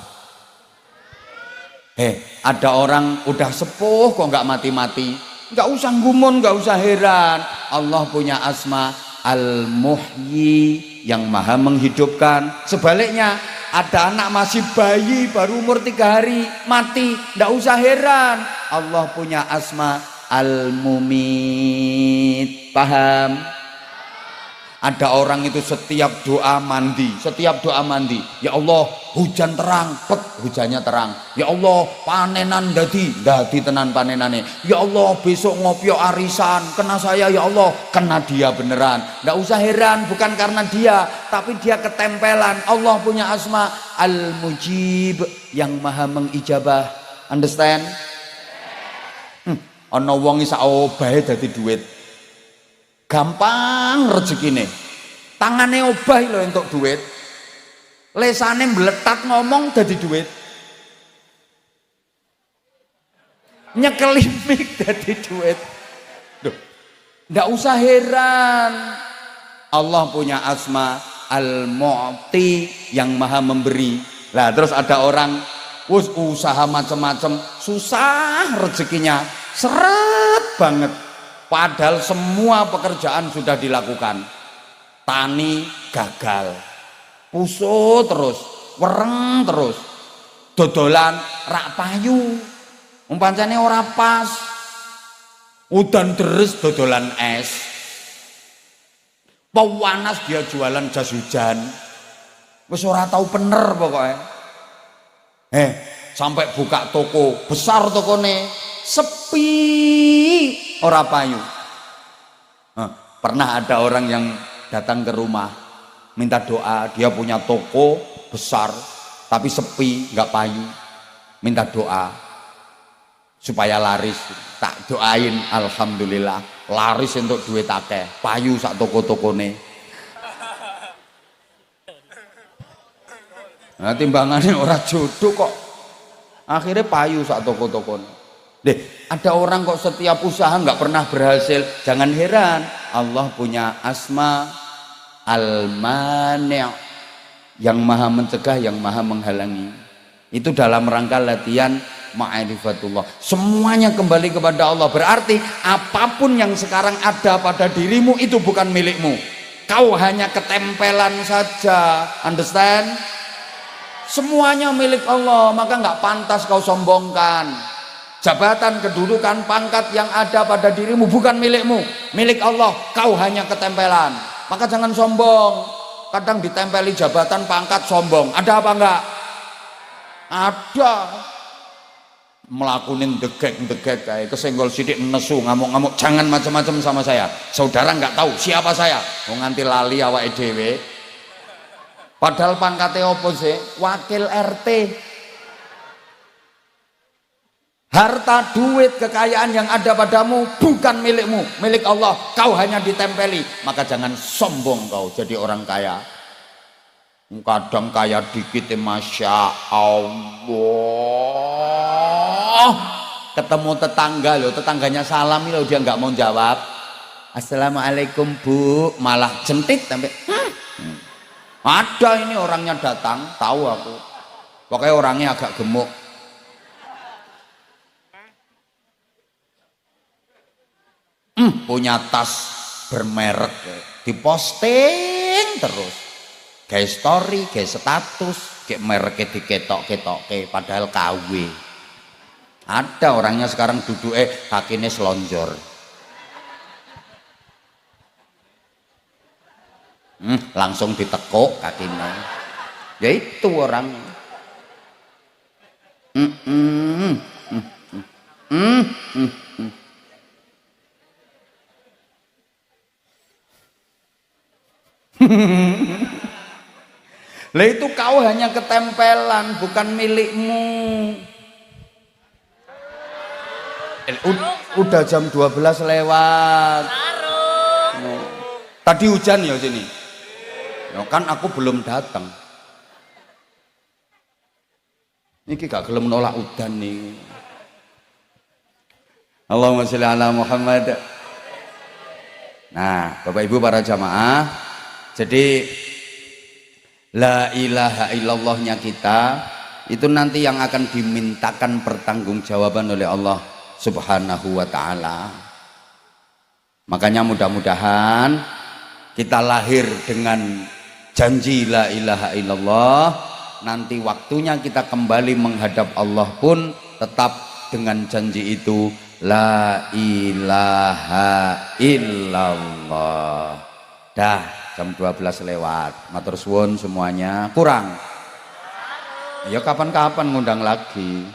Ada orang udah sepuh kok nggak mati-mati, nggak usah gumun, nggak usah heran. Allah punya asma Al-Muhyi, yang maha menghidupkan. Sebaliknya, ada anak masih bayi baru umur 3 hari mati, nggak usah heran. Allah punya asma Al-Mumit. Paham? Ada orang itu setiap doa mandi, ya Allah hujan terang, hujannya terang. Ya Allah panenan dadi tenan panenane. Ya Allah besok ngopyo arisan, kena saya ya Allah, kena dia beneran. Nggak usah heran, bukan karena dia, tapi dia ketempelan. Allah punya asma Al-Mujib, yang maha mengijabah. Understand? Ana wong isa obahe dadi duit. Gampang rezekine, tangane obah lho entuk duit, lesane mbletat ngomong dadi duit, nyekeli mik dadi duit. Duh, nggak usah heran. Allah punya asma Al-Mu'ti, yang maha memberi. Lah terus ada orang usaha macam-macam, susah rezekinya, seret banget. Padahal semua pekerjaan sudah dilakukan. Tani gagal, puso terus, wereng terus, dodolan rak payu, umpancane ora pas, udan deres dodolan es, panas dia jualan jas hujan, wis ora tau bener pokoknya. Sampai buka toko besar, tokone sepi, ora payu. Pernah ada orang yang datang ke rumah minta doa, dia punya toko besar tapi sepi, nggak payu, minta doa supaya laris. Tak doain, alhamdulillah laris untuk duit akeh, payu sak toko-tokone. Nah timbangannya orang jodoh kok akhirnya payu sak toko-tokone. Ada orang kok setiap usaha nggak pernah berhasil. Jangan heran, Allah punya asma Al-Mani', yang maha mencegah, yang maha menghalangi. Itu dalam rangka latihan ma'rifatullah. Semuanya kembali kepada Allah. Berarti apapun yang sekarang ada pada dirimu itu bukan milikmu. Kau hanya ketempelan saja. Understand? Semuanya milik Allah, maka nggak pantas kau sombongkan. Jabatan, kedudukan, pangkat yang ada pada dirimu bukan milikmu, milik Allah. Kau hanya ketempelan, maka jangan sombong. Kadang ditempeli jabatan, pangkat, sombong. Ada apa enggak? Ada. Melakukan degek kayak kesenggol sidik, nesu, ngamuk-ngamuk. Jangan macam-macam sama saya. Saudara nggak tahu siapa saya, mau nganti lali awake dhewe. Padahal pangkatnya apa sih? Wakil RT. Harta, duit, kekayaan yang ada padamu bukan milikmu, milik Allah. Kau hanya ditempeli. Maka jangan sombong kau jadi orang kaya. Kadang kaya dikit, masya Allah. Ketemu tetangga loh, tetangganya salam loh, dia nggak mau jawab. Assalamualaikum bu, malah jentit sampai. Ada ini orangnya datang, tahu aku. Pokoknya orangnya agak gemuk. Punya tas bermerek, diposting terus, kayak story, kayak status, kayak mereknya diketok-ketok, padahal KW. Ada orangnya sekarang duduk kakinya selonjor. Langsung ditekuk kakinya. Ya itu orangnya. Lah itu kau hanya ketempelan, bukan milikmu. Udah jam 12 lewat. Tadi hujan ya sini. Ya kan aku belum datang. Niki gak gelem nolak udan nih. Allahumma sholli ala Muhammad. Nah, Bapak Ibu para jamaah, jadi la ilaha illallahnya kita itu nanti yang akan dimintakan pertanggungjawaban oleh Allah Subhanahu wa ta'ala. Makanya mudah-mudahan kita lahir dengan janji la ilaha illallah, nanti waktunya kita kembali menghadap Allah pun tetap dengan janji itu, la ilaha illallah. Dah jam 12 lewat, matur suwun semuanya. Kurang ya kapan-kapan ngundang lagi.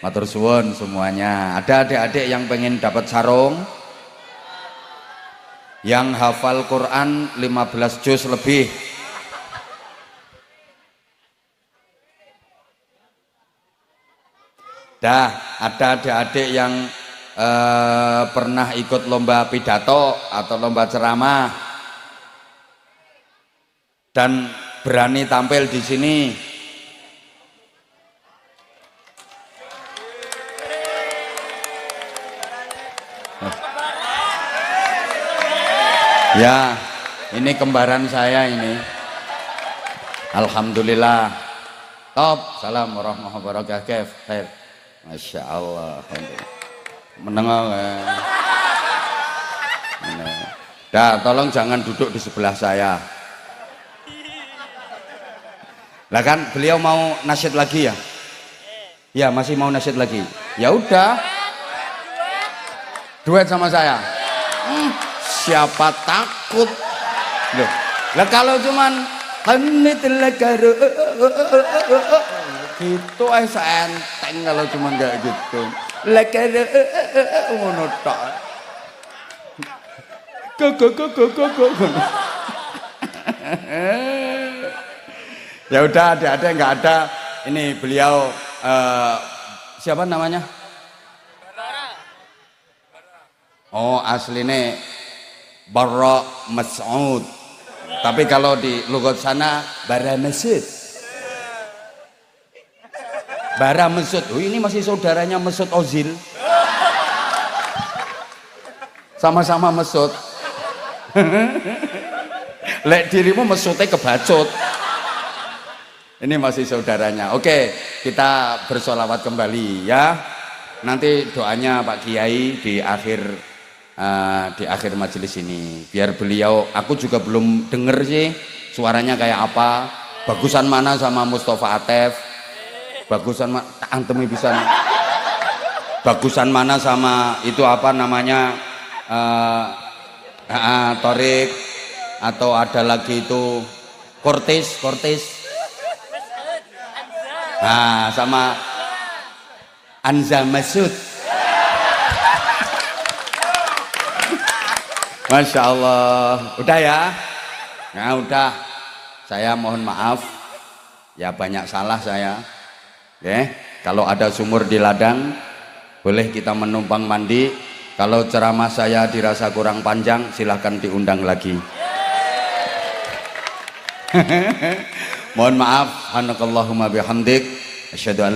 Matur suwun semuanya. Ada adik-adik yang pengen dapat sarung, yang hafal Quran 15 juz lebih. Dah, ada adik-adik yang pernah ikut lomba pidato atau lomba ceramah dan berani tampil di sini. Ya, ini kembaran saya ini. Alhamdulillah. Top. Salam warahmatullahi wabarakatuh. Masya Allah. Menengah. Dah, tolong jangan duduk di sebelah saya. Lah kan beliau mau nasyid lagi ya? Ya, masih mau nasyid lagi. Ya udah. Duet sama saya. Siapa takut? Loh. Lah kalau cuman gitu enteng kalau cuman kayak gitu. Ngono tok. Ya udah, ada nggak ada. Ini beliau siapa namanya? Oh, aslinya Barra Mas'ud. Tapi kalau di lugat sana Bara Masud. Bara Masud. Oh, ini masih saudaranya Mesut Ozil. Sama-sama Mesut. Lek dirimu Mesutnya kebacut. Ini masih saudaranya. Oke, kita bersolawat kembali ya. Nanti doanya Pak Kiai di akhir majelis ini, biar beliau, aku juga belum denger sih suaranya kayak apa, bagusan mana sama Mustafa Atef, bagusan antemi bisa, bagusan mana sama itu apa namanya Torik, atau ada lagi itu Kortis sama Anza Masud. Masya Allah. Udah ya? Nah udah, saya mohon maaf ya banyak salah saya. Oke, kalau ada sumur di ladang boleh kita menumpang mandi. Kalau ceramah saya dirasa kurang panjang silahkan diundang lagi. Mohon maaf, subhanakallahumma bihamdik asyhadu an